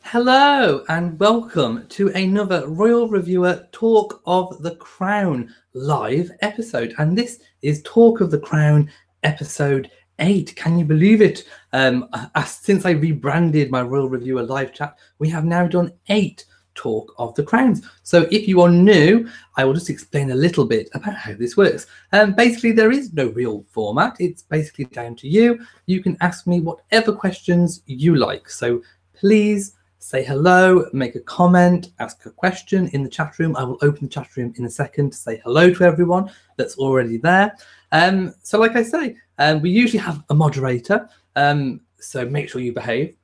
Hello and welcome to another Royal Reviewer Talk of the Crown live episode. And this is Talk of the Crown episode 8. Can you believe it? Since I rebranded my Royal Reviewer live chat, we have now done 8 Talk of the Crowns. So if you are new, I will just explain a little bit about how this works. Basically, there is no real format. It's basically down to you. You can ask me whatever questions you like. So please say hello, make a comment, ask a question in the chat room. I will open the chat room in a second to say hello to everyone that's already there. So like I say, we usually have a moderator, so make sure you behave.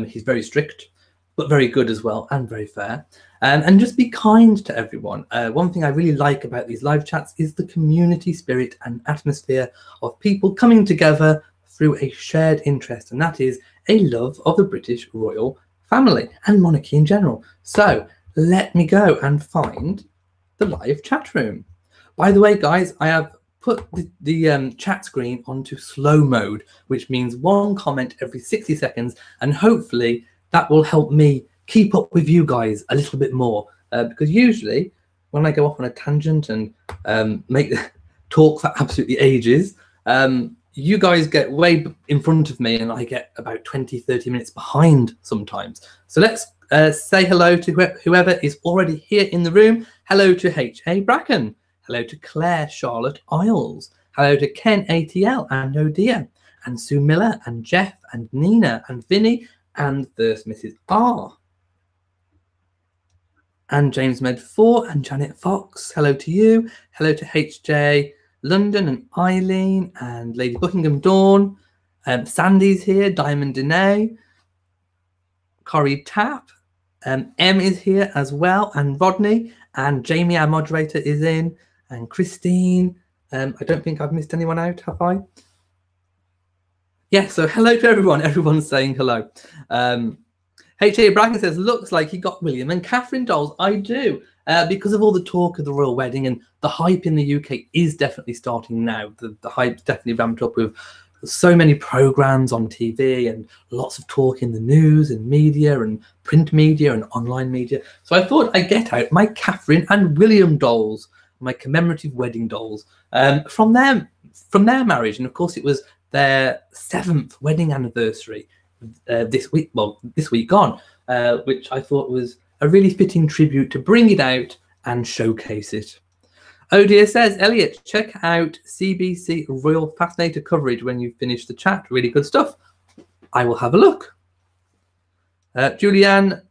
He's very strict, but very good as well, and very fair. And just be kind to everyone. One thing I really like about these live chats is the community spirit and atmosphere of people coming together through a shared interest, and that is a love of the British royal family and monarchy in general. So let me go and find the live chat room. By the way, guys, I have put the chat screen onto slow mode, which means one comment every 60 seconds, and hopefully that will help me keep up with you guys a little bit more, because usually when I go off on a tangent and make talk for absolutely ages, you guys get way in front of me and I get about 20-30 minutes behind sometimes. So let's say hello to whoever is already here in the room. Hello to H.A. Bracken. Hello to Claire Charlotte Isles. Hello to Ken ATL and Odia and Sue Miller and Jeff and Nina and Vinny and First Mrs. R. And James Med 4 and Janet Fox. Hello to you. Hello to H.J. London and Eileen and Lady Buckingham Dawn. Sandy's here, Diamond Dene, Corrie Tapp, M is here as well, and Rodney, and Jamie, our moderator, is in, and Christine. I don't think I've missed anyone out, have I? Yeah, so hello to everyone. Everyone's saying hello. H.A. Bracken says, looks like he got William and Catherine dolls. I do, because of all the talk of the royal wedding, and the hype in the UK is definitely starting now. The hype's definitely ramped up with so many programs on TV and lots of talk in the news and media and print media and online media. So I thought I'd get out my Catherine and William dolls, my commemorative wedding dolls, from their marriage. And of course, it was their 7th wedding anniversary this week gone, which I thought was a really fitting tribute to bring it out and showcase it. Oh dear says, Elliot, check out CBC Royal Fascinator coverage when you finish the chat. Really good stuff. I will have a look. Julianne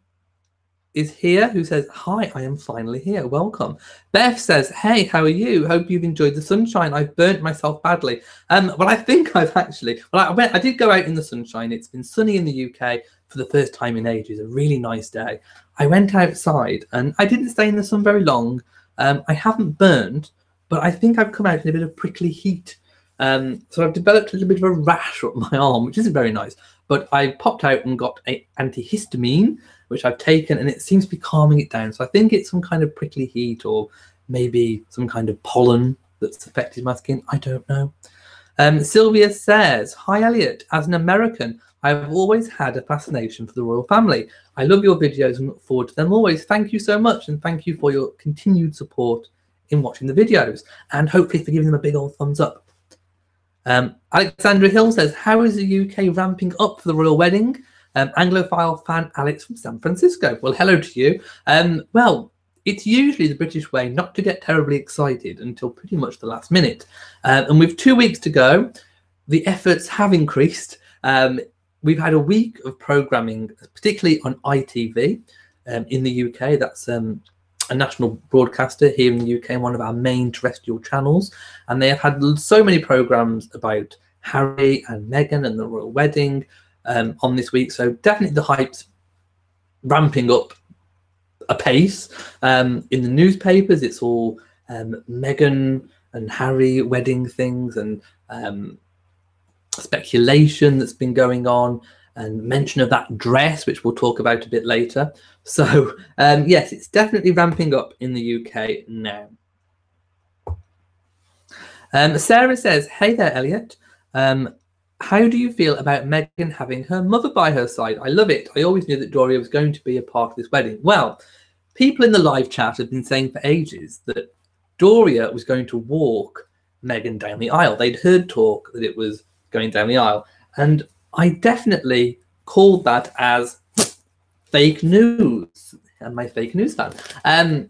is here, who says, hi, I am finally here. Welcome. Beth says, hey, how are you? Hope you've enjoyed the sunshine. I've burnt myself badly. Well, I think I've actually, I did go out in the sunshine. It's been sunny in the UK for the first time in ages, a really nice day. I went outside and I didn't stay in the sun very long. I haven't burned, but I think I've come out in a bit of prickly heat. So I've developed a little bit of a rash up my arm, which isn't very nice. But I popped out and got an antihistamine, which I've taken, and it seems to be calming it down. So I think it's some kind of prickly heat or maybe some kind of pollen that's affected my skin. I don't know. Sylvia says, hi, Elliot. As an American, I've always had a fascination for the royal family. I love your videos and look forward to them always. Thank you so much, and thank you for your continued support in watching the videos, and hopefully for giving them a big old thumbs up. Alexandra Hill says, how is the UK ramping up for the royal wedding? Anglophile fan Alex from San Francisco. Well, hello to you. Well, it's usually the British way not to get terribly excited until pretty much the last minute. And with 2 weeks to go, the efforts have increased. We've had a week of programming, particularly on ITV in the UK. That's a national broadcaster here in the UK and one of our main terrestrial channels. And they have had so many programs about Harry and Meghan and the royal wedding on this week. So definitely the hype's ramping up apace. In the newspapers, it's all Meghan and Harry wedding things and speculation that's been going on and mention of that dress, which we'll talk about a bit later. So yes, it's definitely ramping up in the UK now. Sarah says, hey there, Elliot. how do you feel about Meghan having her mother by her side? I love it. I always knew that Doria was going to be a part of this wedding. Well, people in the live chat have been saying for ages that Doria was going to walk Meghan down the aisle. They'd heard talk that it was going down the aisle. And I definitely called that as fake news. And my fake news fan.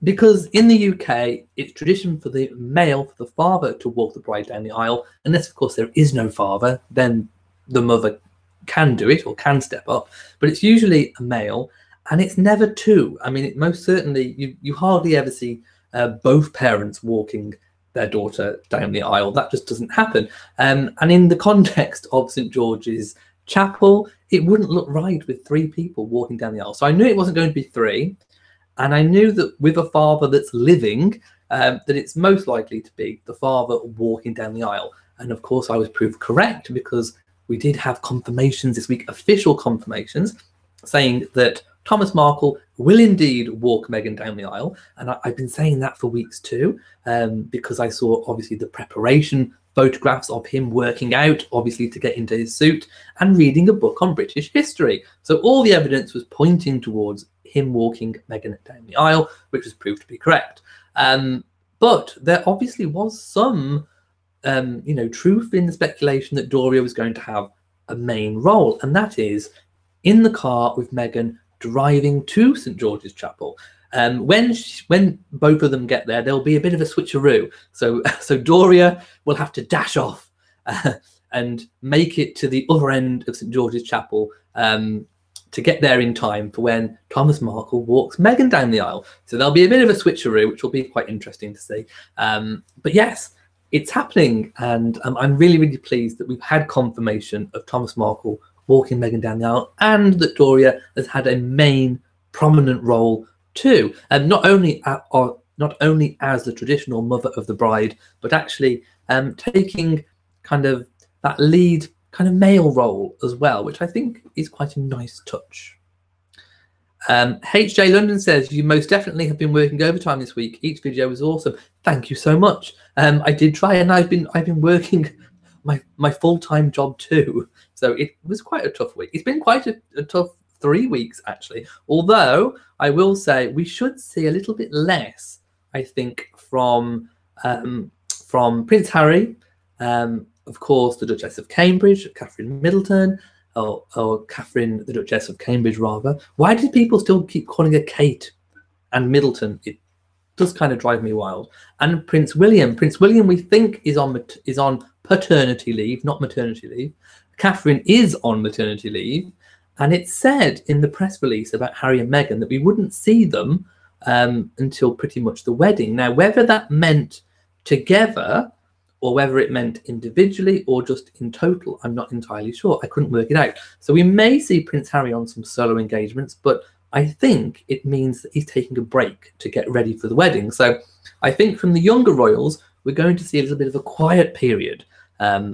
Because in the UK, it's tradition for the male, for the father, to walk the bride down the aisle. Unless, of course, there is no father, then the mother can do it or can step up. But it's usually a male, and it's never two. I mean, most certainly, you hardly ever see both parents walking their daughter down the aisle. That just doesn't happen. And in the context of St. George's Chapel, it wouldn't look right with three people walking down the aisle. So I knew it wasn't going to be three. And I knew that with a father that's living, that it's most likely to be the father walking down the aisle. And of course, I was proved correct because we did have confirmations this week, official confirmations, saying that Thomas Markle will indeed walk Meghan down the aisle. And I've been saying that for weeks too, because I saw obviously the preparation photographs of him working out, obviously to get into his suit, and reading a book on British history. So all the evidence was pointing towards him walking Meghan down the aisle, which was proved to be correct. But there obviously was some, truth in the speculation that Doria was going to have a main role, and that is in the car with Meghan driving to St. George's Chapel. When both of them get there, there'll be a bit of a switcheroo. So Doria will have to dash off and make it to the other end of St. George's Chapel to get there in time for when Thomas Markle walks Meghan down the aisle. So there'll be a bit of a switcheroo, which will be quite interesting to see. But yes, it's happening, and I'm really, really pleased that we've had confirmation of Thomas Markle walking Meghan down the aisle, and that Doria has had a main prominent role too, and not only as the traditional mother of the bride, but actually taking kind of that lead kind of male role as well, which I think is quite a nice touch. HJ London says, you most definitely have been working overtime this week. Each video was awesome. Thank you so much. I did try, and I've been working my full-time job too. So it was quite a tough week. It's been quite a tough 3 weeks actually. Although I will say we should see a little bit less, I think, from Prince Harry, of course, the Duchess of Cambridge, Catherine Middleton, or Catherine, the Duchess of Cambridge, rather. Why do people still keep calling her Kate and Middleton? It does kind of drive me wild. And Prince William. Prince William, we think, is on paternity leave, not maternity leave. Catherine is on maternity leave. And it said in the press release about Harry and Meghan that we wouldn't see them until pretty much the wedding. Now, whether that meant together or whether it meant individually or just in total, I'm not entirely sure. I couldn't work it out. So we may see Prince Harry on some solo engagements, but I think it means that he's taking a break to get ready for the wedding. So I think from the younger royals, we're going to see a little bit of a quiet period.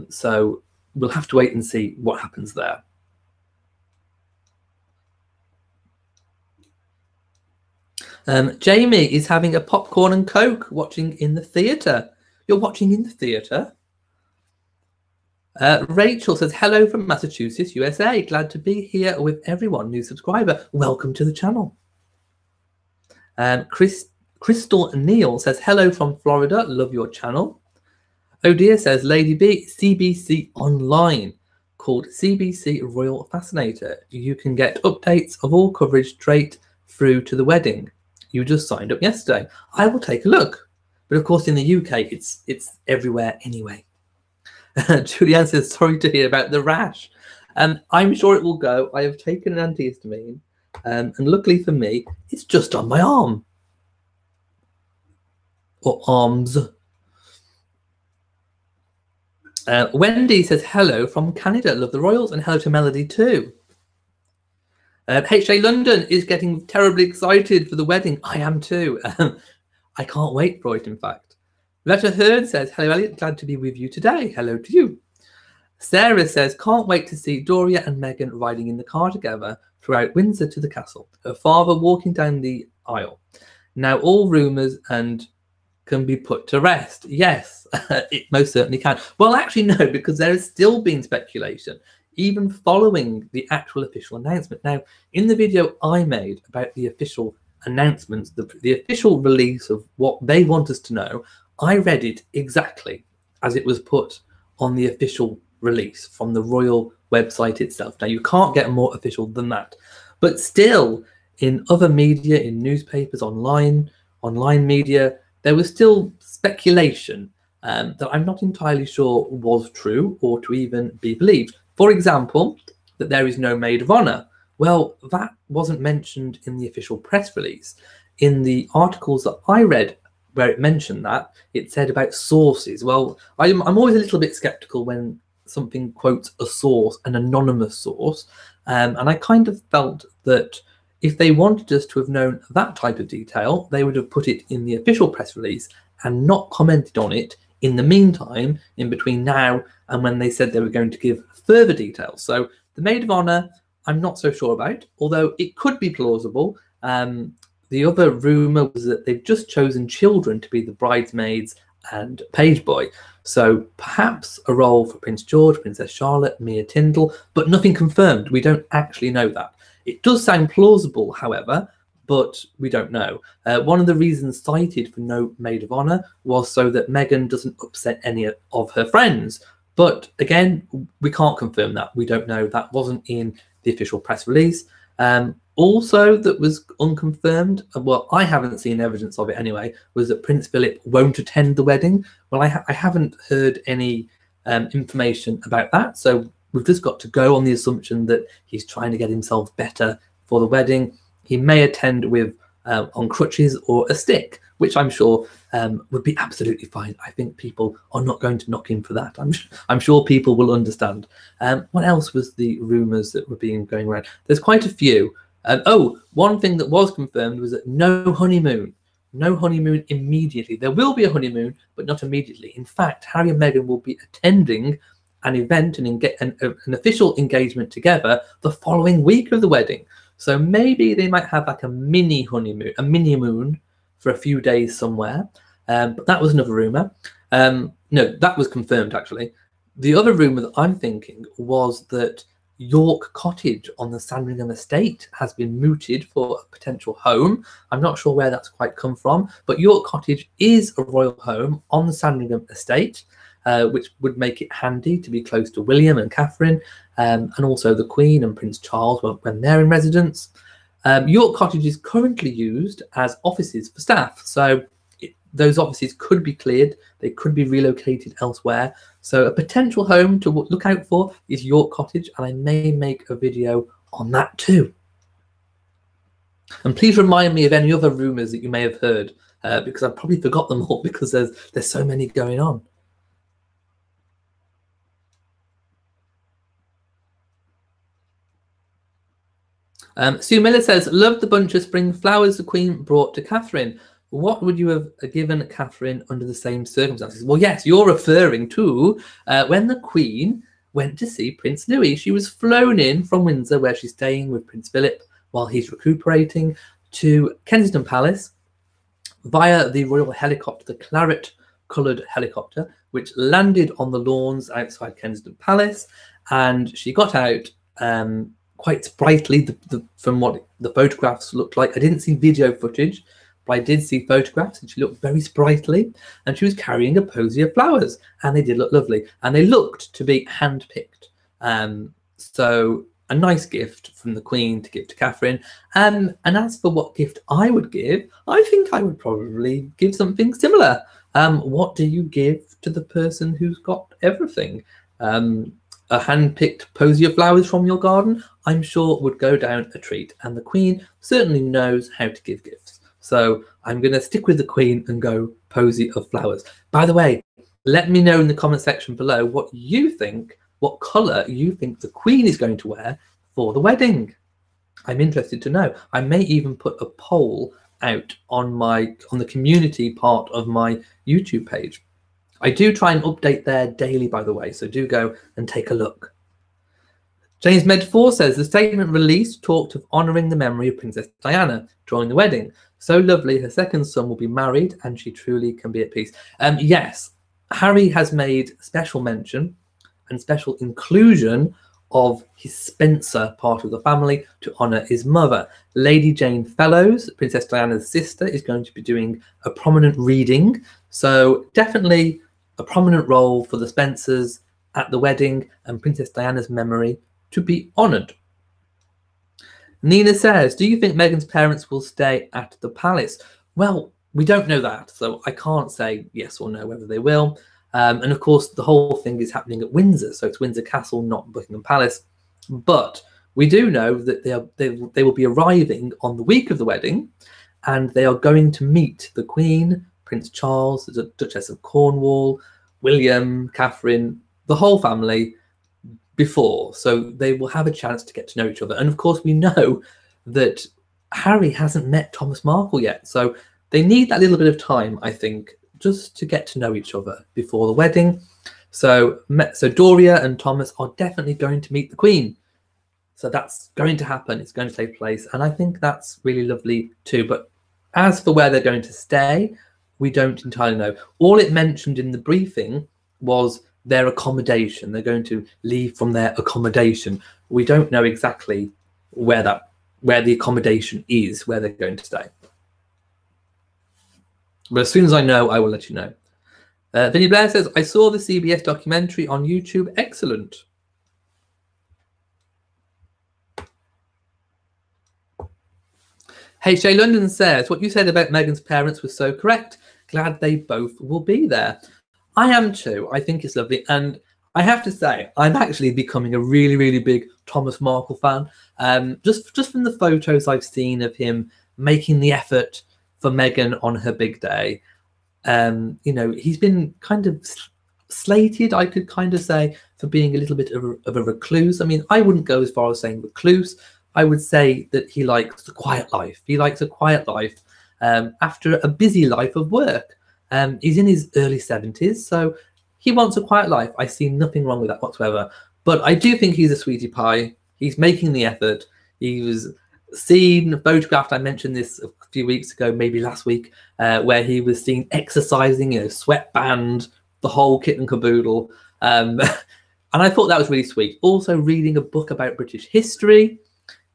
So we'll have to wait and see what happens there. Jamie is having a popcorn and Coke watching in the theatre. You're watching in the theatre? Rachel says, hello from Massachusetts, USA. Glad to be here with everyone. New subscriber. Welcome to the channel. Crystal Neal says, hello from Florida. Love your channel. Oh dear says, Lady B, CBC Online, called CBC Royal Fascinator. You can get updates of all coverage straight through to the wedding. You just signed up yesterday. I will take a look. But of course, in the UK, it's everywhere anyway. Julianne says, sorry to hear about the rash. I'm sure it will go. I have taken an antihistamine. And luckily for me, it's just on my arm. Or arms. Wendy says, hello from Canada. Love the Royals. And hello to Melody too. HJ London is getting terribly excited for the wedding. I am too. I can't wait for it, in fact. Letta Heard says, hello, Elliot. Glad to be with you today. Hello to you. Sarah says, can't wait to see Doria and Meghan riding in the car together throughout Windsor to the castle. Her father walking down the aisle. Now, all rumours and can be put to rest. Yes, it most certainly can. Well, actually, no, because there has still been speculation, even following the actual official announcement. Now, in the video I made about the official announcements, the official release of what they want us to know, I read it exactly as it was put on the official release from the royal website itself. Now, you can't get more official than that. But still, in other media, in newspapers, online media, there was still speculation that I'm not entirely sure was true or to even be believed. For example, that there is no maid of honor. Well, that wasn't mentioned in the official press release. In the articles that I read where it mentioned that, it said about sources. Well, I'm always a little bit skeptical when something quotes a source, an anonymous source. And I kind of felt that if they wanted us to have known that type of detail, they would have put it in the official press release and not commented on it in the meantime, in between now and when they said they were going to give further details. So the maid of honor, I'm not so sure about, although it could be plausible. The other rumor was that they've just chosen children to be the bridesmaids and page boy. So perhaps a role for Prince George, Princess Charlotte, Mia Tyndall, but nothing confirmed. We don't actually know that. It does sound plausible, however, but we don't know. One of the reasons cited for no maid of honor was so that Meghan doesn't upset any of her friends. But again, we can't confirm that. We don't know. That wasn't in the official press release. Also, that was unconfirmed, well, I haven't seen evidence of it anyway, was that Prince Philip won't attend the wedding. Well, I haven't heard any information about that. So we've just got to go on the assumption that he's trying to get himself better for the wedding. He may attend with on crutches or a stick, which I'm sure would be absolutely fine. I think people are not going to knock him for that. I'm sure people will understand. What else was the rumours that were going around? There's quite a few. One thing that was confirmed was that no honeymoon. No honeymoon immediately. There will be a honeymoon, but not immediately. In fact, Harry and Meghan will be attending an event and get an official engagement together the following week of the wedding. So maybe they might have like a mini honeymoon, a mini moon for a few days somewhere. But that was another rumor. No, that was confirmed actually. The other rumor that I'm thinking was that York Cottage on the Sandringham estate has been mooted for a potential home. I'm not sure where that's quite come from, but York Cottage is a royal home on the Sandringham estate, which would make it handy to be close to William and Catherine, and also the Queen and Prince Charles when they're in residence. York Cottage is currently used as offices for staff, so those offices could be cleared, they could be relocated elsewhere. So a potential home to look out for is York Cottage, and I may make a video on that too. And please remind me of any other rumours that you may have heard, because I've probably forgot them all because there's so many going on. Sue Miller says, loved the bunch of spring flowers the Queen brought to Catherine. What would you have given Catherine under the same circumstances? Well, yes, you're referring to when the Queen went to see Prince Louis. She was flown in from Windsor, where she's staying with Prince Philip while he's recuperating, to Kensington Palace via the royal helicopter, the claret-coloured helicopter, which landed on the lawns outside Kensington Palace. And she got out quite sprightly from what the photographs looked like. I didn't see video footage, but I did see photographs, and she looked very sprightly, and she was carrying a posy of flowers, and they did look lovely, and they looked to be hand-picked. So a nice gift from the Queen to give to Catherine. And as for what gift I would give, I think I would probably give something similar. What do you give to the person who's got everything? A hand-picked posy of flowers from your garden, I'm sure would go down a treat, and the Queen certainly knows how to give gifts. So I'm going to stick with the Queen and go posy of flowers. By the way, let me know in the comment section below what you think, what colour you think the Queen is going to wear for the wedding. I'm interested to know. I may even put a poll out on the community part of my YouTube page. I do try and update there daily, by the way, so do go and take a look. James Med4 says, the statement released talked of honouring the memory of Princess Diana during the wedding. So lovely. Her second son will be married and she truly can be at peace. Yes, Harry has made special mention and special inclusion of his Spencer part of the family to honour his mother. Lady Jane Fellows, Princess Diana's sister, is going to be doing a prominent reading. So definitely a prominent role for the Spencers at the wedding and Princess Diana's memory to be honoured. Nina says, do you think Meghan's parents will stay at the palace? Well, we don't know that, so I can't say yes or no whether they will. And of course, the whole thing is happening at Windsor, so it's Windsor Castle, not Buckingham Palace. But we do know that they will be arriving on the week of the wedding, and they are going to meet the Queen, Prince Charles, the Duchess of Cornwall, William, Catherine, the whole family before. So they will have a chance to get to know each other. And of course, we know that Harry hasn't met Thomas Markle yet. So they need that little bit of time, I think, just to get to know each other before the wedding. So Doria and Thomas are definitely going to meet the Queen. So that's going to happen. It's going to take place. And I think that's really lovely too. But as for where they're going to stay, we don't entirely know. All it mentioned in the briefing was their accommodation. They're going to leave from their accommodation. We don't know exactly where the accommodation is, where they're going to stay. But as soon as I know, I will let you know. Vinny Blair says, I saw the CBS documentary on YouTube. Excellent. Hey, Shay London says, what you said about Meghan's parents was so correct. Glad they both will be there. I am too. I think it's lovely. And I have to say, I'm actually becoming a really, really big Thomas Markle fan. Just from the photos I've seen of him making the effort for Meghan on her big day. You know, he's been kind of slated, I could kind of say, for being a little bit of a recluse. I mean, I wouldn't go as far as saying recluse. I would say that he likes a quiet life. He likes a quiet life after a busy life of work. He's in his early 70s, so he wants a quiet life. I see nothing wrong with that whatsoever. But I do think he's a sweetie pie. He's making the effort. He was seen, photographed, I mentioned this a few weeks ago, maybe last week, where he was seen exercising, you know, sweatband, the whole kit and caboodle. And I thought that was really sweet. Also reading a book about British history,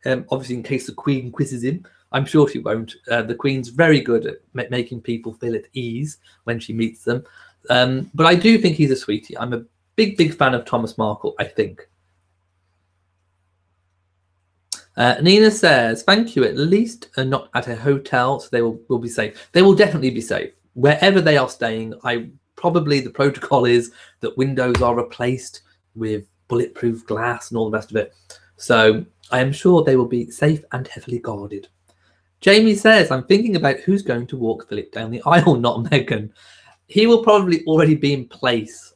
obviously in case the Queen quizzes him. I'm sure she won't. The Queen's very good at making people feel at ease when she meets them. But I do think he's a sweetie. I'm a big, big fan of Thomas Markle, I think. Nina says, thank you. At least not at a hotel, so they will be safe. They will definitely be safe. Wherever they are staying, probably the protocol is that windows are replaced with bulletproof glass and all the rest of it. So I am sure they will be safe and heavily guarded. Jamie says, I'm thinking about who's going to walk Philip down the aisle, not Meghan. He will probably already be in place.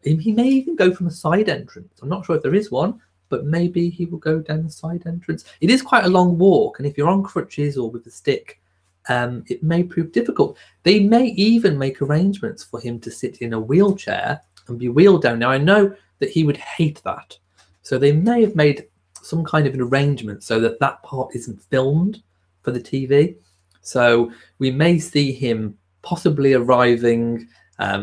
He may even go from a side entrance. I'm not sure if there is one, but maybe he will go down the side entrance. It is quite a long walk, and if you're on crutches or with a stick, it may prove difficult. They may even make arrangements for him to sit in a wheelchair and be wheeled down. Now, I know that he would hate that. So they may have made some kind of an arrangement so that that part isn't filmed for the TV. So we may see him possibly arriving,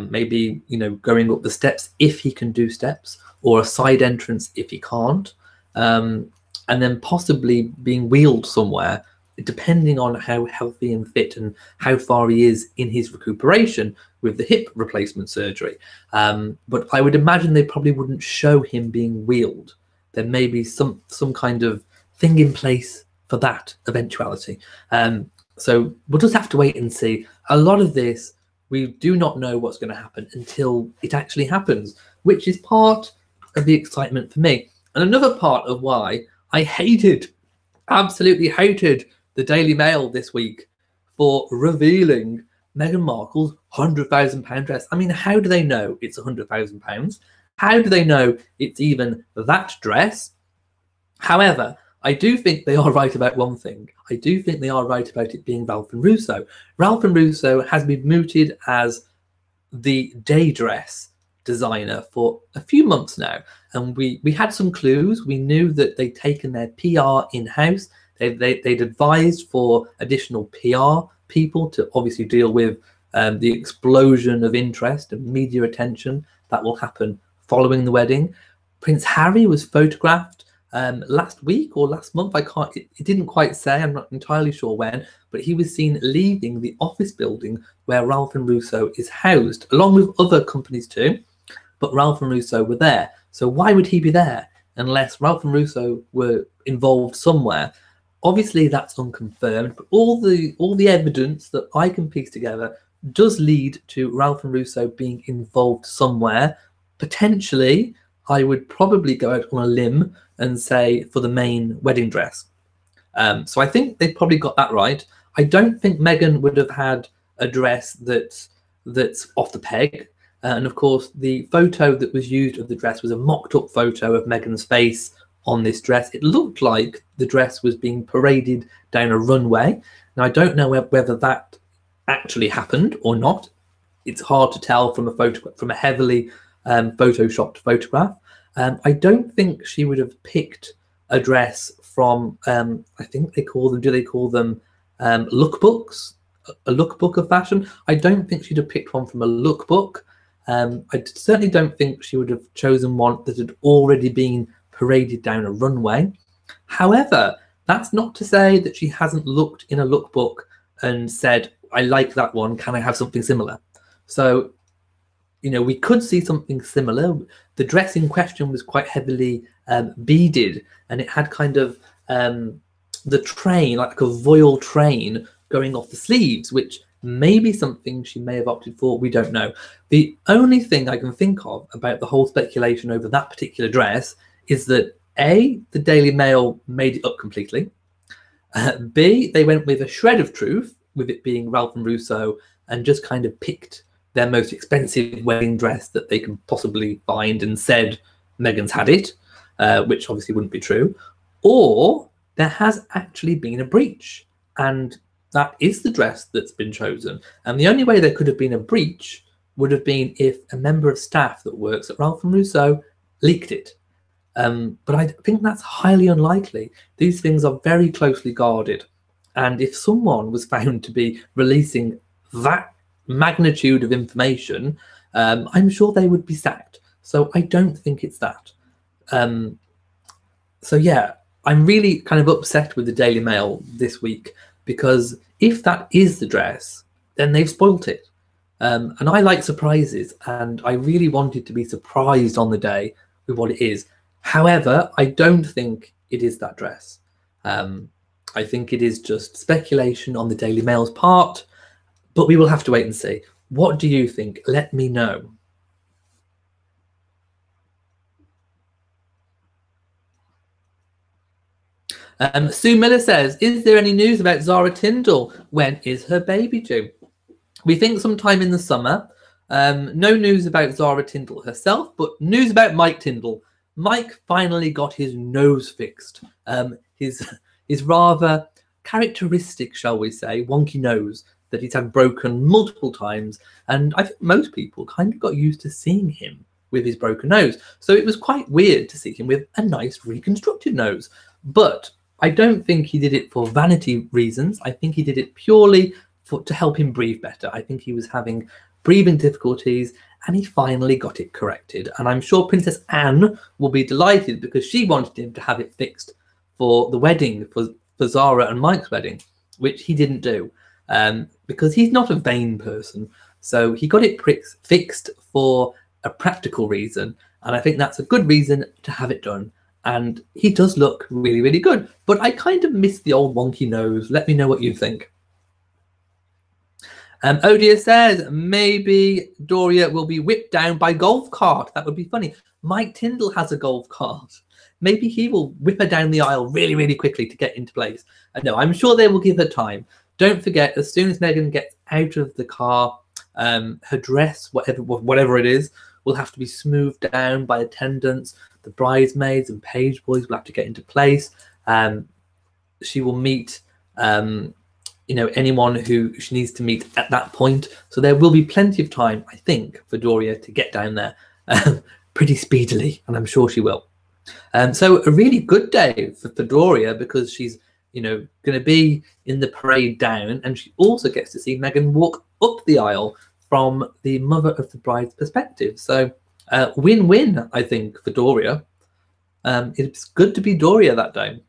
maybe, you know, going up the steps if he can do steps, or a side entrance if he can't, and then possibly being wheeled somewhere, depending on how healthy and fit and how far he is in his recuperation with the hip replacement surgery. But I would imagine they probably wouldn't show him being wheeled. There may be some kind of thing in place for that eventuality. So we'll just have to wait and see. A lot of this, we do not know what's going to happen until it actually happens, which is part of the excitement for me. And another part of why I absolutely hated the Daily Mail this week for revealing Meghan Markle's £100,000 dress. I mean, how do they know it's £100,000? How do they know it's even that dress? However, I do think they are right about one thing. I do think they are right about it being Ralph and Russo. Ralph and Russo has been mooted as the day dress designer for a few months now, and we had some clues. We knew that they'd taken their PR in-house. They'd advised for additional PR people to obviously deal with the explosion of interest and media attention that will happen following the wedding. Prince Harry was photographed last week or last month. It didn't quite say, I'm not entirely sure when, but he was seen leaving the office building where Ralph and Russo is housed, along with other companies too. But Ralph and Russo were there. So why would he be there unless Ralph and Russo were involved somewhere? Obviously, that's unconfirmed, but all the evidence that I can piece together does lead to Ralph and Russo being involved somewhere. Potentially, I would probably go out on a limb and say for the main wedding dress. So I think they probably got that right. I don't think Meghan would have had a dress that's off the peg. And of course, the photo that was used of the dress was a mocked up photo of Meghan's face on this dress. It looked like the dress was being paraded down a runway. Now, I don't know whether that actually happened or not. It's hard to tell from a heavily photoshopped photograph. I don't think she would have picked a dress from, I think they call them lookbooks? A lookbook of fashion? I don't think she'd have picked one from a lookbook. I certainly don't think she would have chosen one that had already been paraded down a runway. However, that's not to say that she hasn't looked in a lookbook and said, I like that one, can I have something similar? So, you know, we could see something similar. The dress in question was quite heavily beaded, and it had kind of the train, like a voile train going off the sleeves, which may be something she may have opted for. We don't know. The only thing I can think of about the whole speculation over that particular dress is that A, the Daily Mail made it up completely. B, they went with a shred of truth, with it being Ralph and Russo, and just kind of picked their most expensive wedding dress that they can possibly find and said Meghan's had it, which obviously wouldn't be true. Or there has actually been a breach, and that is the dress that's been chosen. And the only way there could have been a breach would have been if a member of staff that works at Ralph and Russo leaked it. But I think that's highly unlikely. These things are very closely guarded. And if someone was found to be releasing that magnitude of information, I'm sure they would be sacked. So I don't think it's that. So yeah, I'm really kind of upset with the Daily Mail this week, because if that is the dress, then they've spoilt it. And I like surprises, and I really wanted to be surprised on the day with what it is. However, I don't think it is that dress. I think it is just speculation on the Daily Mail's part, but we will have to wait and see. What do you think? Let me know. Sue Miller says, is there any news about Zara Tindall? When is her baby due? We think sometime in the summer. No news about Zara Tindall herself, but news about Mike Tindall. Mike finally got his nose fixed. His rather characteristic, shall we say, wonky nose that he's had broken multiple times. And I think most people kind of got used to seeing him with his broken nose. So it was quite weird to see him with a nice reconstructed nose. But I don't think he did it for vanity reasons. I think he did it purely to help him breathe better. I think he was having breathing difficulties, and he finally got it corrected. And I'm sure Princess Anne will be delighted, because she wanted him to have it fixed for the wedding, for Zara and Mike's wedding, which he didn't do, because he's not a vain person. So he got it fixed for a practical reason. And I think that's a good reason to have it done. And he does look really, really good. But I kind of miss the old wonky nose. Let me know what you think. Odia says, maybe Doria will be whipped down by golf cart. That would be funny. Mike Tindall has a golf cart. Maybe he will whip her down the aisle really, really quickly to get into place. No, I'm sure they will give her time. Don't forget, as soon as Meghan gets out of the car, her dress, whatever it is, will have to be smoothed down by attendants. The bridesmaids and page boys will have to get into place. She will meet anyone who she needs to meet at that point. So there will be plenty of time, I think, for Doria to get down there pretty speedily, and I'm sure she will. So a really good day for Doria, because she's going to be in the parade down, and she also gets to see Meghan walk up the aisle from the mother of the bride's perspective. So win-win, I think, for Doria. It's good to be Doria that day.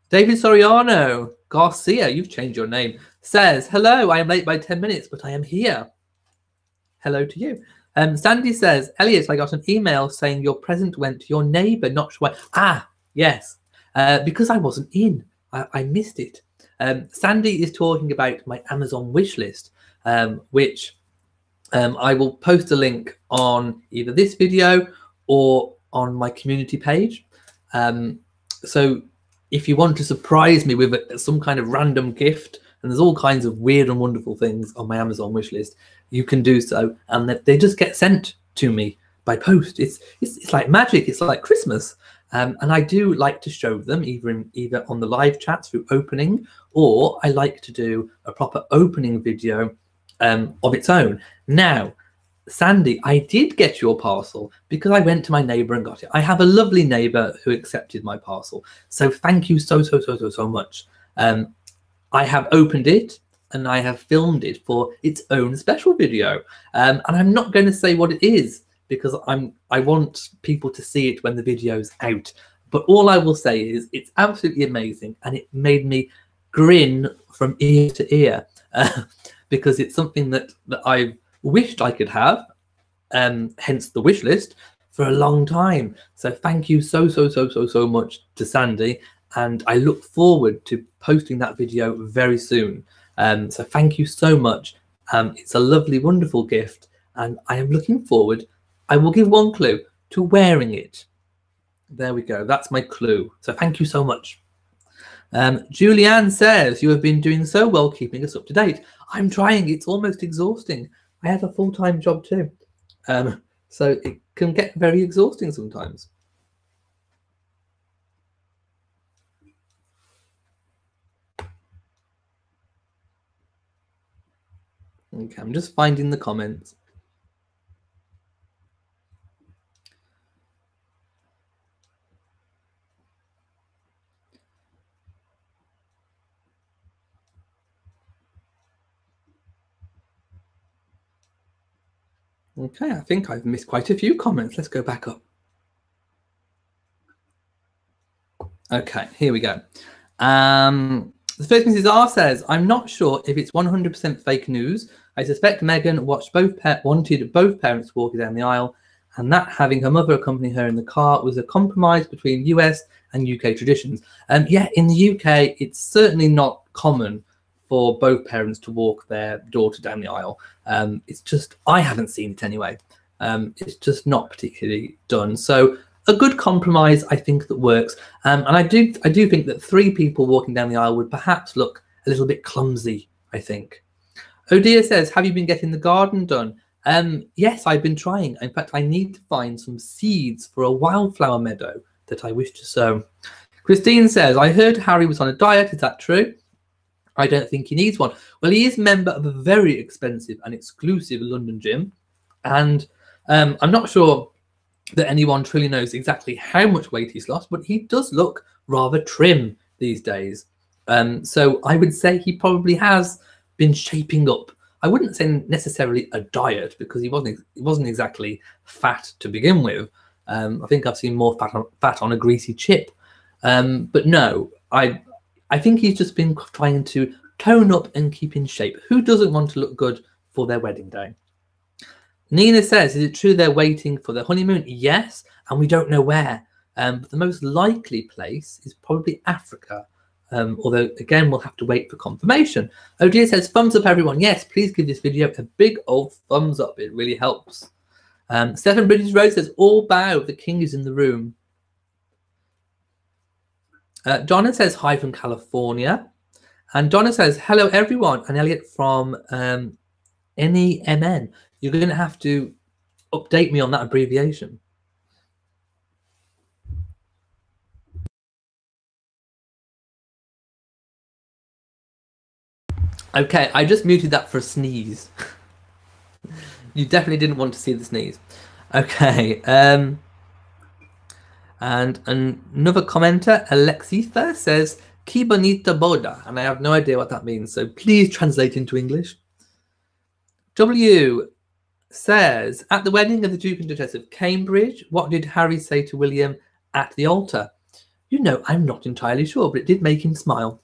David Soriano Garcia, you've changed your name, says, hello, I am late by 10 minutes, but I am here. Hello to you. Sandy says, Elliot, I got an email saying your present went to your neighbour, not sure why. Ah, yes, because I wasn't in. I missed it. Sandy is talking about my Amazon wish list, which I will post a link on either this video or on my community page. So if you want to surprise me with some kind of random gift, and there's all kinds of weird and wonderful things on my Amazon wish list, you can do so, and they just get sent to me by post. It's like magic. It's like Christmas. And I do like to show them either on the live chats through opening, or I like to do a proper opening video of its own. Now, Sandy, I did get your parcel because I went to my neighbour and got it. I have a lovely neighbour who accepted my parcel. So thank you so much. I have opened it and I have filmed it for its own special video. And I'm not going to say what it is because I want people to see it when the video's out. But all I will say is it's absolutely amazing, and it made me grin from ear to ear because it's something that I've wished I could have, hence the wish list, for a long time. So thank you so much to Sandy, and I look forward to posting that video very soon. So thank you so much. It's a lovely, wonderful gift, and I am looking forward. I will give one clue to wearing it. There we go. That's my clue. So thank you so much. Julianne says, you have been doing so well keeping us up to date. I'm trying. It's almost exhausting. I have a full-time job too. So it can get very exhausting sometimes. Okay, I'm just finding the comments. Okay, I think I've missed quite a few comments. Let's go back up. Okay, here we go. The first Mrs. R says, I'm not sure if it's 100% fake news. I suspect Meghan wanted both parents walking down the aisle, and that having her mother accompany her in the car was a compromise between US and UK traditions. Yeah, in the UK, it's certainly not common for both parents to walk their daughter down the aisle. It's just, I haven't seen it anyway. It's just not particularly done. So a good compromise, I think, that works. And I do think that 3 people walking down the aisle would perhaps look a little bit clumsy, I think. Odia says, have you been getting the garden done? Yes, I've been trying. In fact, I need to find some seeds for a wildflower meadow that I wish to sow. Christine says, I heard Harry was on a diet. Is that true? I don't think he needs one. Well, he is a member of a very expensive and exclusive London gym. And I'm not sure that anyone truly knows exactly how much weight he's lost, but he does look rather trim these days. So I would say he probably has been shaping up. I wouldn't say necessarily a diet because he wasn't exactly fat to begin with. I think I've seen more fat on a greasy chip. But no, I think he's just been trying to tone up and keep in shape. Who doesn't want to look good for their wedding day? Nina says, is it true they're waiting for their honeymoon? Yes, and we don't know where. But the most likely place is probably Africa. Although, again, we'll have to wait for confirmation. Odia says, thumbs up, everyone. Yes, please give this video a big old thumbs up. It really helps. Stephen British Rose says, all bow. The king is in the room. Donna says, hi from California. And Donna says, hello, everyone. And Elliot from NEMN. You're going to have to update me on that abbreviation. Okay, I just muted that for a sneeze. You definitely didn't want to see the sneeze. Okay. And another commenter, Alexifa, says, Que bonita boda, and I have no idea what that means, so please translate into English. W says, at the wedding of the Duke and Duchess of Cambridge, what did Harry say to William at the altar? You know, I'm not entirely sure, but it did make him smile.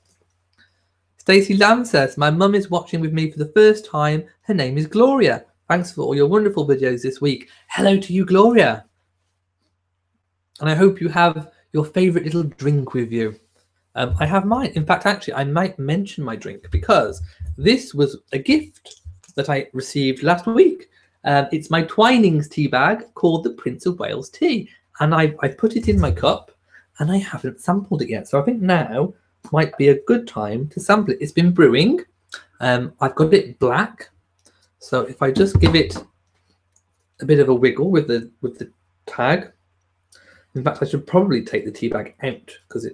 Stacey Lamb says, my mum is watching with me for the first time. Her name is Gloria. Thanks for all your wonderful videos this week. Hello to you, Gloria. And I hope you have your favourite little drink with you. I have mine. In fact, actually, I might mention my drink because this was a gift that I received last week. It's my Twinings tea bag called the Prince of Wales tea. And I put it in my cup and I haven't sampled it yet. So I think now might be a good time to sample it. It's been brewing. I've got it black. So if I just give it a bit of a wiggle with the tag. In fact, I should probably take the tea bag out because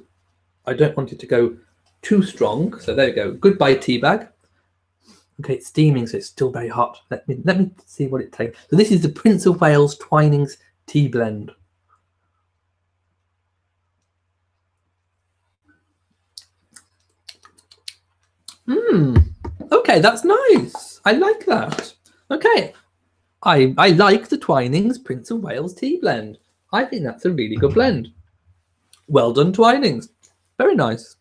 I don't want it to go too strong. So there we go. Goodbye tea bag. Okay, it's steaming, so it's still very hot. Let me see what it takes. So this is the Prince of Wales Twinings tea blend. Okay, that's nice. I like that. Okay, I like the Twinings Prince of Wales tea blend. I think that's a really good blend. Well done, Twinings. Very nice.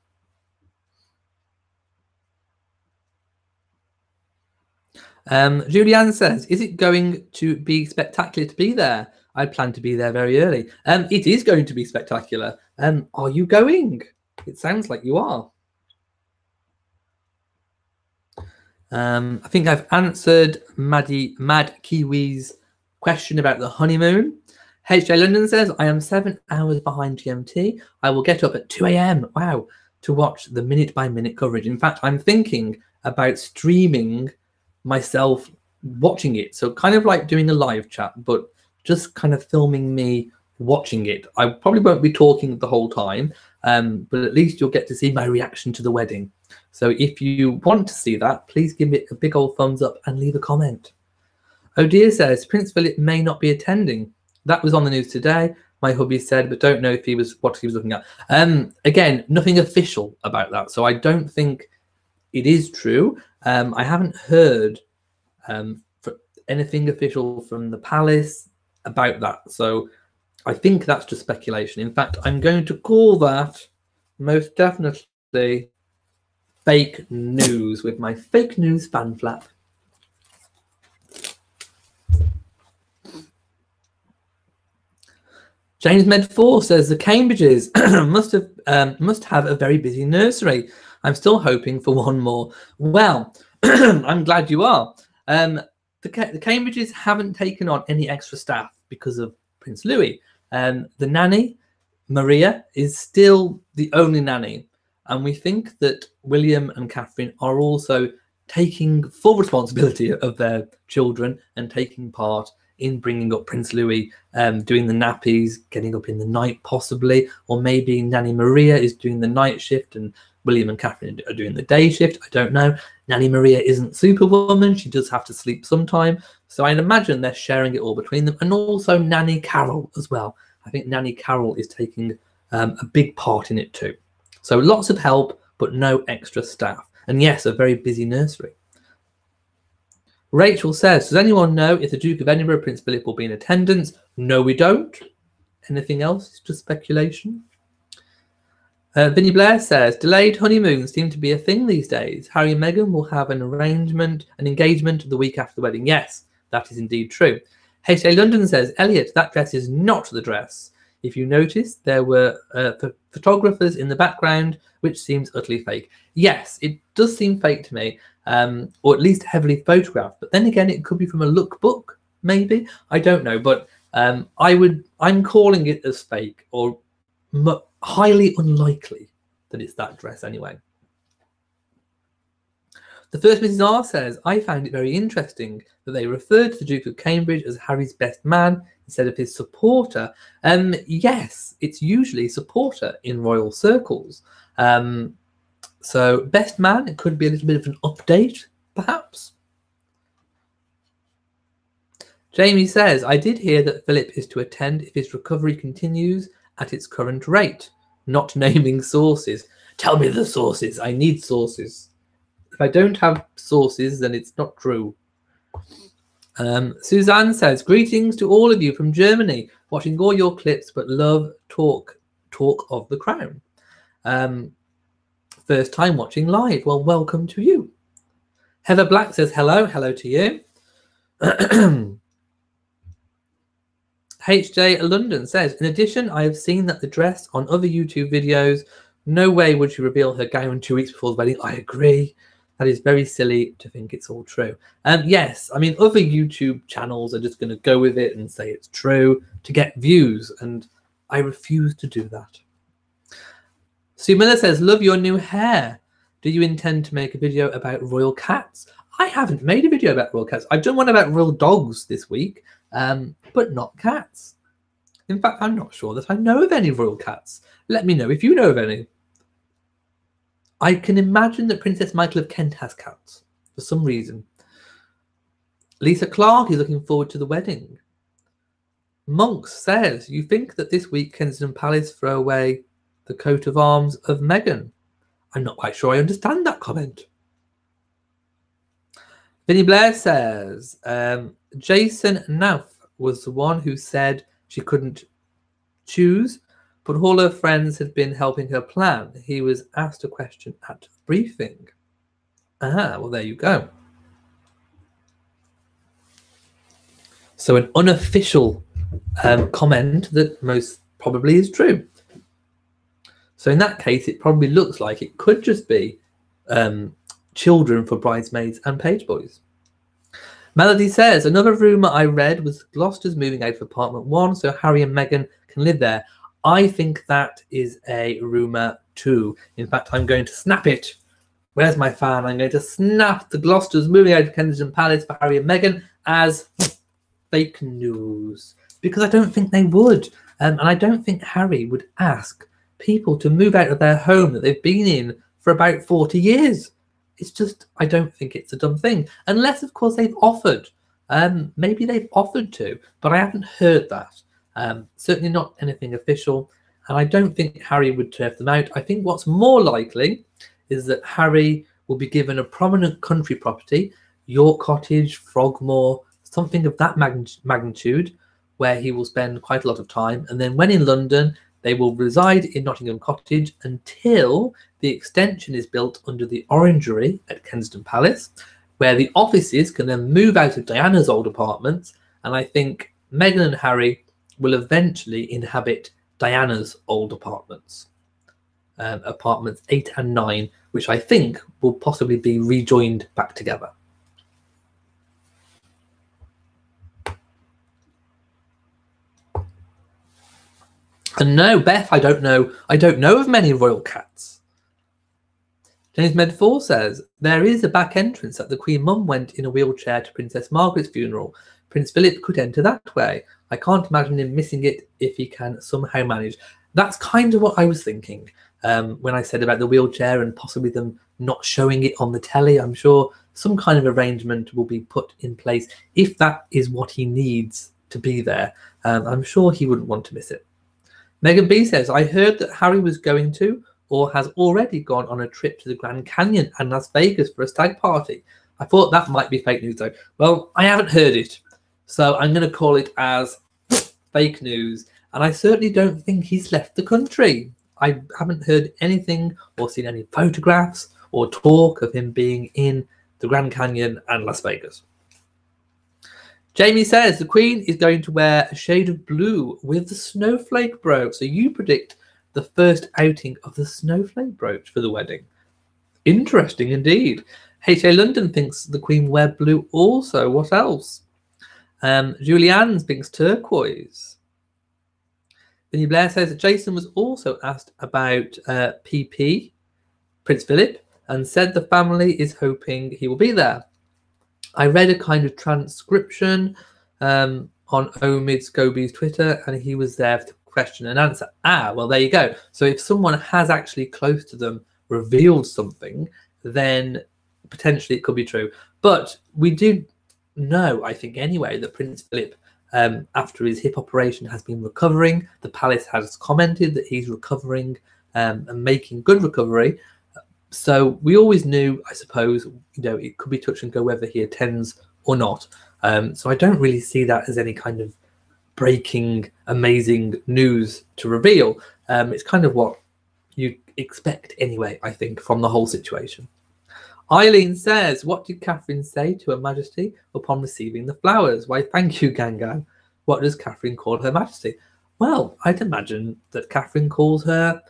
Julianne says, is it going to be spectacular to be there? I plan to be there very early. It is going to be spectacular. Are you going? It sounds like you are. I think I've answered Mad Kiwi's question about the honeymoon. HJ London says, I am 7 hours behind GMT. I will get up at 2 a.m. Wow, to watch the minute-by-minute coverage. In fact, I'm thinking about streaming myself watching it. So kind of like doing a live chat, but just kind of filming me watching it. I probably won't be talking the whole time, but at least you'll get to see my reaction to the wedding. So if you want to see that, please give it a big old thumbs up and leave a comment. Odear says, Prince Philip may not be attending. That was on the news today. My hubby said, but don't know if what he was looking at. Again, nothing official about that. So I don't think it is true. I haven't heard anything official from the palace about that. So I think that's just speculation. In fact, I'm going to call that most definitely fake news with my fake news fan flap. James Med4 says the Cambridges must have a very busy nursery. I'm still hoping for one more. Well, I'm glad you are. The Cambridges haven't taken on any extra staff because of Prince Louis. The nanny, Maria, is still the only nanny. And we think that William and Catherine are also taking full responsibility of their children and taking part in bringing up Prince Louis, doing the nappies, getting up in the night possibly, or maybe Nanny Maria is doing the night shift and William and Catherine are doing the day shift. I don't know. Nanny Maria isn't Superwoman. She does have to sleep sometime. So I'd imagine they're sharing it all between them. And also Nanny Carol as well. I think Nanny Carol is taking a big part in it too. So lots of help, but no extra staff. And yes, a very busy nursery. Rachel says, does anyone know if the Duke of Edinburgh, Prince Philip, will be in attendance? No, we don't. Anything else? It's just speculation. Vinnie Blair says, delayed honeymoons seem to be a thing these days. Harry and Meghan will have an engagement the week after the wedding. Yes, that is indeed true. H.A. London says, Elliot, that dress is not the dress. If you notice, there were photographers in the background, which seems utterly fake. Yes, it does seem fake to me, or at least heavily photographed. But then again, it could be from a lookbook, maybe. I don't know, but I'm calling it as fake, or highly unlikely that it's that dress anyway. The first Mrs. R says, I found it very interesting that they referred to the Duke of Cambridge as Harry's best man instead of his supporter. Yes, it's usually supporter in royal circles. So best man, it could be a little bit of an update, perhaps. Jamie says, I did hear that Philip is to attend if his recovery continues at its current rate, not naming sources. Tell me the sources. I need sources. If I don't have sources, then it's not true. Suzanne says, greetings to all of you from Germany, watching all your clips, but love talk of the Crown. First time watching live. Well, welcome to you. Heather Black says, hello to you. HJ London says, in addition, I have seen that the dress on other YouTube videos. No way would she reveal her gown 2 weeks before the wedding. I agree. That is very silly to think it's all true. Yes, I mean, other YouTube channels are just going to go with it and say it's true to get views, and I refuse to do that. Sue Miller says, love your new hair. Do you intend to make a video about royal cats? I haven't made a video about royal cats. I've done one about royal dogs this week, but not cats. In fact, I'm not sure that I know of any royal cats. Let me know if you know of any. I can imagine that Princess Michael of Kent has cats for some reason. Lisa Clark is looking forward to the wedding. Monks says, you think that this week Kensington Palace throw away the coat of arms of Meghan? I'm not quite sure I understand that comment. Vinnie Blair says, Jason Nauf was the one who said she couldn't choose, but all her friends had been helping her plan. He was asked a question at the briefing. Well, there you go. So an unofficial comment that most probably is true. So in that case, it probably looks like it could just be children for bridesmaids and page boys. Melody says, another rumour I read was Gloucester's moving out of apartment 1 so Harry and Meghan can live there. I think that is a rumour too. In fact, I'm going to snap it. Where's my fan? I'm going to snap the Gloucester's moving out of Kensington Palace for Harry and Meghan as fake news. Because I don't think they would. And I don't think Harry would ask people to move out of their home that they've been in for about 40 years. It's just, I don't think it's a dumb thing. Unless, of course, they've offered. Maybe they've offered to, but I haven't heard that. Certainly not anything official. And I don't think Harry would turf them out. I think what's more likely is that Harry will be given a prominent country property, York Cottage, Frogmore, something of that magnitude, where he will spend quite a lot of time. And then when in London, they will reside in Nottingham Cottage until the extension is built under the Orangery at Kensington Palace, where the offices can then move out of Diana's old apartments. And I think Meghan and Harry will eventually inhabit Diana's old apartments, apartments 8 and 9, which I think will possibly be rejoined back together. And no, Beth, I don't know of many royal cats. James Medford says, there is a back entrance that the Queen Mum went in a wheelchair to Princess Margaret's funeral. Prince Philip could enter that way. I can't imagine him missing it if he can somehow manage. That's kind of what I was thinking when I said about the wheelchair and possibly them not showing it on the telly. I'm sure some kind of arrangement will be put in place if that is what he needs to be there. I'm sure he wouldn't want to miss it. Megan B says, I heard that Harry was going to or has already gone on a trip to the Grand Canyon and Las Vegas for a stag party. I thought that might be fake news though. Well, I haven't heard it, so I'm going to call it as fake news. And I certainly don't think he's left the country. I haven't heard anything or seen any photographs or talk of him being in the Grand Canyon and Las Vegas. Jamie says the Queen is going to wear a shade of blue with the snowflake brooch. So you predict the first outing of the snowflake brooch for the wedding. Interesting indeed. H.A. London thinks the Queen will wear blue also. What else? Julianne thinks turquoise. Vinnie Blair says that Jason was also asked about PP, Prince Philip, and said the family is hoping he will be there. I read a kind of transcription on Omid Scobie's Twitter, and he was there for question and answer. Well, there you go. So if someone has actually close to them revealed something, then potentially it could be true. But we do know, I think anyway, that Prince Philip, after his hip operation, has been recovering. The palace has commented that he's recovering and making good recovery. So we always knew, I suppose, it could be touch and go whether he attends or not. So I don't really see that as any kind of breaking, amazing news to reveal. It's kind of what you expect anyway, I think, from the whole situation. Eileen says, what did Catherine say to Her Majesty upon receiving the flowers? Why, thank you, Gangan. What does Catherine call Her Majesty? Well, I'd imagine that Catherine calls her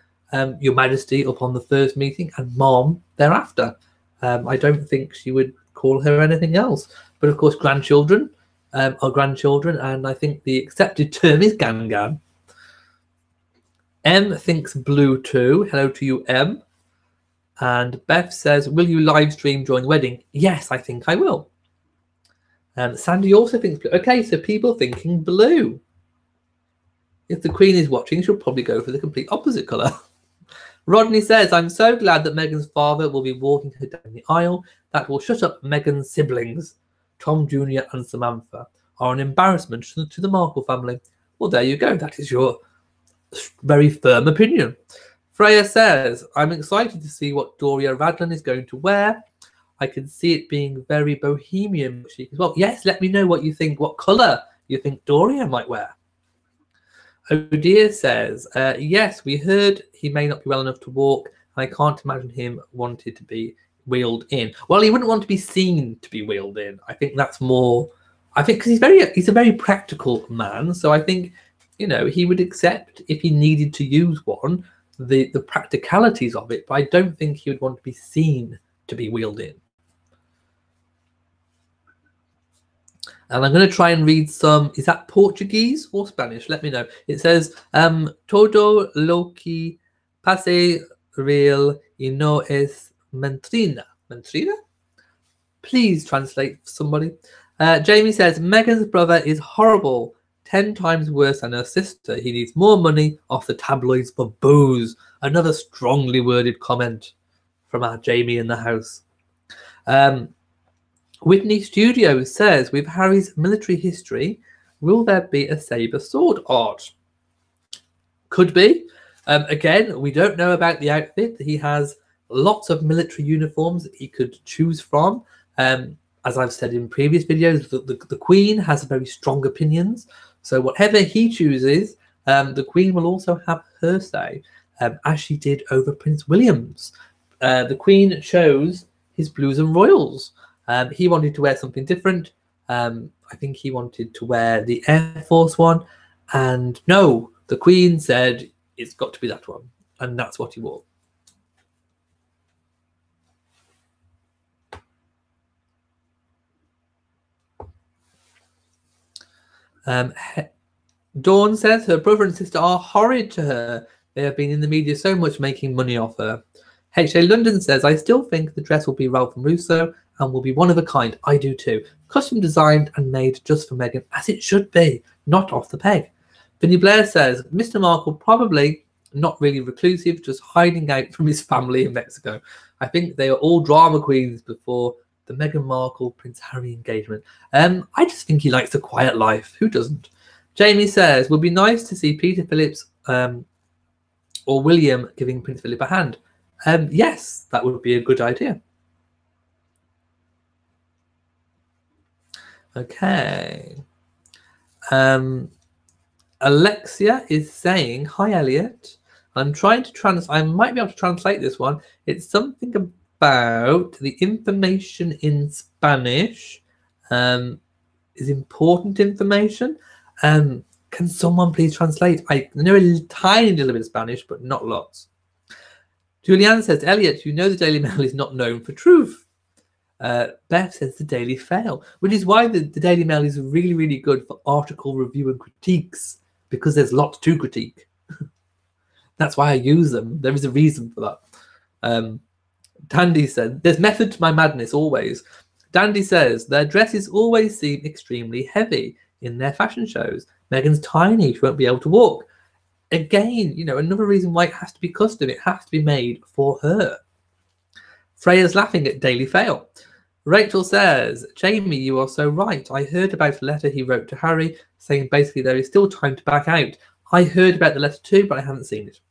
Your Majesty upon the first meeting and Mom thereafter. I don't think she would call her anything else. But of course, grandchildren are grandchildren, and I think the accepted term is Gangan. M thinks blue too. Hello to you, M. And Beth says, will you live stream during the wedding? Yes, I think I will. Sandy also thinks blue. Okay, so people thinking blue. If the Queen is watching, she'll probably go for the complete opposite colour. Rodney says, I'm so glad that Meghan's father will be walking her down the aisle. That will shut up Meghan's siblings. Tom Jr. and Samantha are an embarrassment to the Markle family. Well, there you go. That is your very firm opinion. Freya says, I'm excited to see what Doria Radlin is going to wear. I can see it being very bohemian chic as well. Yes, let me know what you think, what colour you think Doria might wear. Odear says, yes, we heard he may not be well enough to walk, and I can't imagine him wanted to be wheeled in. Well, he wouldn't want to be seen to be wheeled in. I think that's more, because he's a very practical man, so I think, he would accept if he needed to use one, the practicalities of it, but I don't think he would want to be seen to be wheeled in. And I'm going to try and read some, is that Portuguese or Spanish? Let me know. It says, todo lo que pase real y no es mentrina. Mentrina? Please translate for somebody. Jamie says, Meghan's brother is horrible. 10 times worse than her sister. He needs more money off the tabloids for booze. Another strongly worded comment from our Jamie in the house. Whitney Studios says, with Harry's military history, will there be a saber sword art? Could be. Again, we don't know about the outfit. He has lots of military uniforms that he could choose from. As I've said in previous videos, the Queen has very strong opinions. So whatever he chooses, the Queen will also have her say, as she did over Prince William's. The Queen chose his blues and royals. He wanted to wear something different. I think he wanted to wear the Air Force one. And no, the Queen said, it's got to be that one. And that's what he wore. Dawn says her brother and sister are horrid to her. They have been in the media so much, making money off her. H.A. London says, I still think the dress will be Ralph and Russo and will be one of a kind. I do too. Custom designed and made just for Meghan, as it should be, not off the peg. Vinnie Blair says, Mr. Markle probably not really reclusive, just hiding out from his family in Mexico. I think they are all drama queens before the Meghan Markle Prince Harry engagement. I just think he likes a quiet life. Who doesn't? Jamie says, would be nice to see Peter Phillips or William giving Prince Philip a hand. Yes, that would be a good idea. Okay. Alexia is saying, hi, Elliot. I'm trying to I might be able to translate this one. It's something about the information in Spanish is important information. Can someone please translate? I know a tiny little bit of Spanish, but not lots. Julianne says, Elliot, you know the Daily Mail is not known for truth. Beth says the Daily Fail, which is why the Daily Mail is really, really good for article review and critiques, because there's lots to critique. That's why I use them. There is a reason for that. Dandy said, there's method to my madness always. Dandy says, their dresses always seem extremely heavy in their fashion shows. Meghan's tiny, she won't be able to walk. Again, another reason why it has to be custom. It has to be made for her. Freya's laughing at Daily Fail. Rachel says, Jamie, you are so right. I heard about a letter he wrote to Harry saying basically there is still time to back out. I heard about the letter too, but I haven't seen it.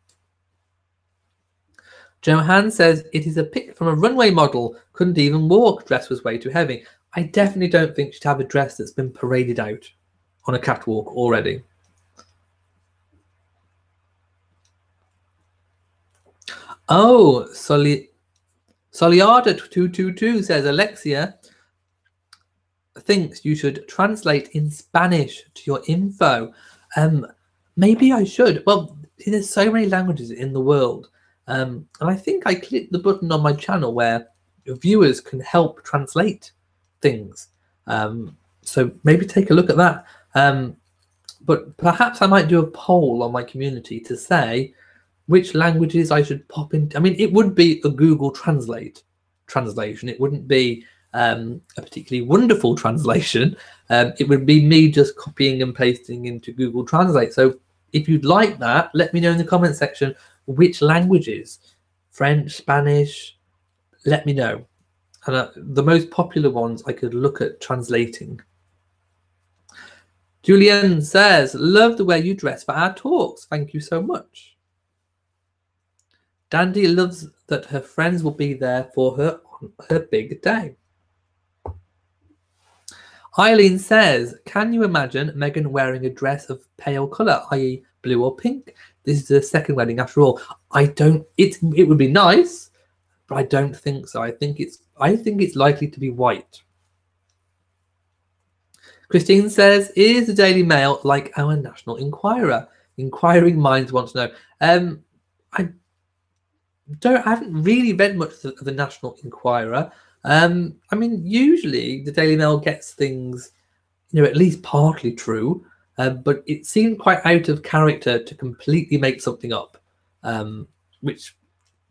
Johan says it is a pic from a runway model. Couldn't even walk. Dress was way too heavy. I definitely don't think she'd have a dress that's been paraded out on a catwalk already. Oh, Soliarda222 says Alexia thinks you should translate in Spanish to your info. Maybe I should. Well, there's so many languages in the world. And I think I clicked the button on my channel where viewers can help translate things. So maybe take a look at that. But perhaps I might do a poll on my community to say which languages I should pop into. I mean, it would be a Google translation. It wouldn't be a particularly wonderful translation. It would be me just copying and pasting into Google Translate. So if you'd like that, let me know in the comment section which languages, French, Spanish, let me know. And the most popular ones I could look at translating. Julian says, love the way you dress for our talks. Thank you so much. Dandy loves that her friends will be there for her on her big day. Eileen says, can you imagine Meghan wearing a dress of pale colour, i.e. blue or pink? This is her second wedding after all. It would be nice, but I don't think so. I think it's likely to be white. Christine says, is the Daily Mail like our National Enquirer? Inquiring minds want to know. I haven't really read much of the National Enquirer. I mean, usually the Daily Mail gets things, at least partly true, but it seemed quite out of character to completely make something up, which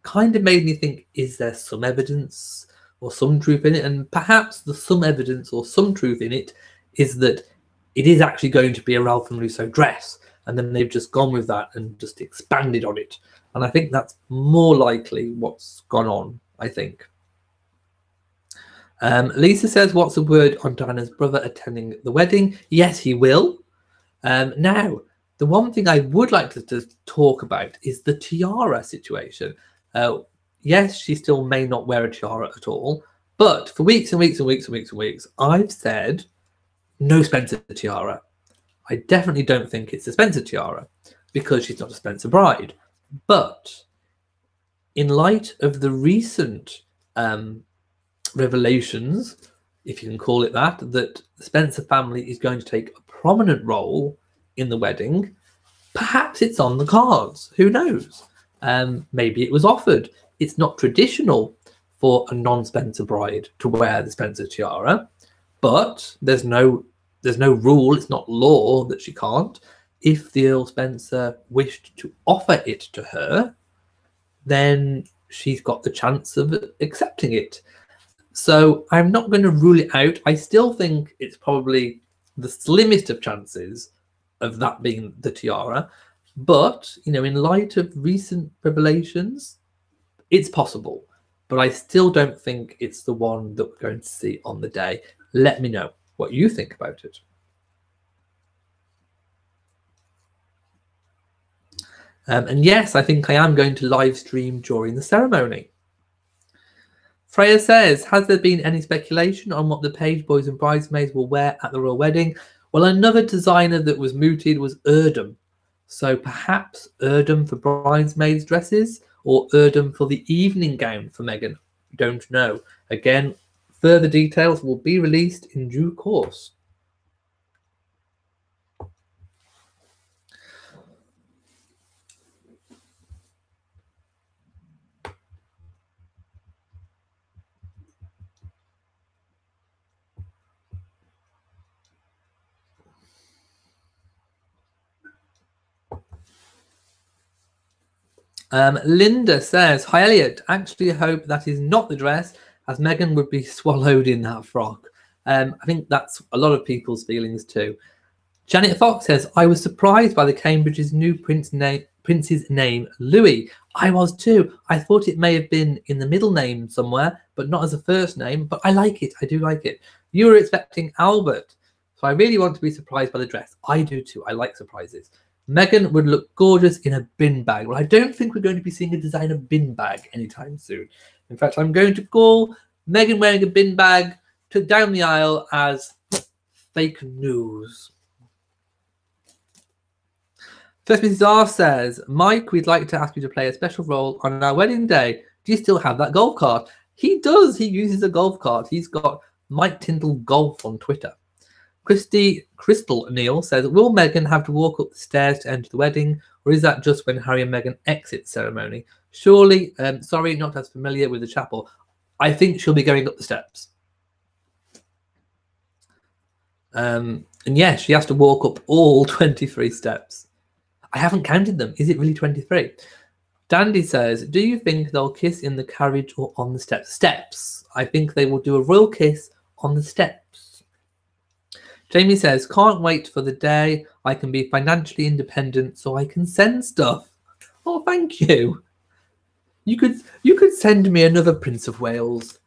kind of made me think, is there some evidence or some truth in it? And perhaps the some evidence or some truth in it is that it is actually going to be a Ralph and Russo dress, and then they've just gone with that and just expanded on it. And I think that's more likely what's gone on, I think. Lisa says, what's the word on Diana's brother attending the wedding? Yes, he will. Now, the one thing I would like to talk about is the tiara situation. Yes, she still may not wear a tiara at all, but for weeks and weeks and weeks and weeks and weeks, I've said no Spencer tiara. I definitely don't think it's a Spencer tiara because she's not a Spencer bride. But in light of the recent revelations, if you can call it that the Spencer family is going to take a prominent role in the wedding, perhaps it's on the cards. Who knows? Maybe it was offered. It's not traditional for a non-Spencer bride to wear the Spencer tiara, but there's no rule, it's not law that she can't. If the Earl Spencer wished to offer it to her, then she's got the chance of accepting it. So I'm not going to rule it out. I still think it's probably the slimmest of chances of that being the tiara. But, in light of recent revelations, it's possible. But I still don't think it's the one that we're going to see on the day. Let me know what you think about it. And yes, I think I am going to live stream during the ceremony. Freya says, has there been any speculation on what the page boys and bridesmaids will wear at the royal wedding? Well, another designer that was mooted was Erdem. So perhaps Erdem for bridesmaids' dresses or Erdem for the evening gown for Meghan. Don't know. Again, further details will be released in due course. Linda says, hi Elliot, actually hope that is not the dress, as Meghan would be swallowed in that frock. I think that's a lot of people's feelings too. Janet Fox says, I was surprised by the Cambridge's new prince's name, Louis. I was too. I thought it may have been in the middle name somewhere, but not as a first name, but I like it. I do like it. You were expecting Albert. So I really want to be surprised by the dress. I do too. I like surprises. Meghan would look gorgeous in a bin bag. Well, I don't think we're going to be seeing a designer bin bag anytime soon. In fact, I'm going to call Meghan wearing a bin bag down the aisle as fake news. First Mrs. R says, Mike, we'd like to ask you to play a special role on our wedding day. Do you still have that golf cart? He does. He uses a golf cart. He's got Mike Tyndall Golf on Twitter. Crystal Neal says, will Meghan have to walk up the stairs to enter the wedding, or is that just when Harry and Meghan exit ceremony? Surely, sorry, not as familiar with the chapel. I think she'll be going up the steps. And yes, she has to walk up all 23 steps. I haven't counted them. Is it really 23? Dandy says, do you think they'll kiss in the carriage or on the steps? Steps. I think they will do a royal kiss on the steps. Jamie says, can't wait for the day I can be financially independent so I can send stuff. Oh, thank you. You could send me another Prince of Wales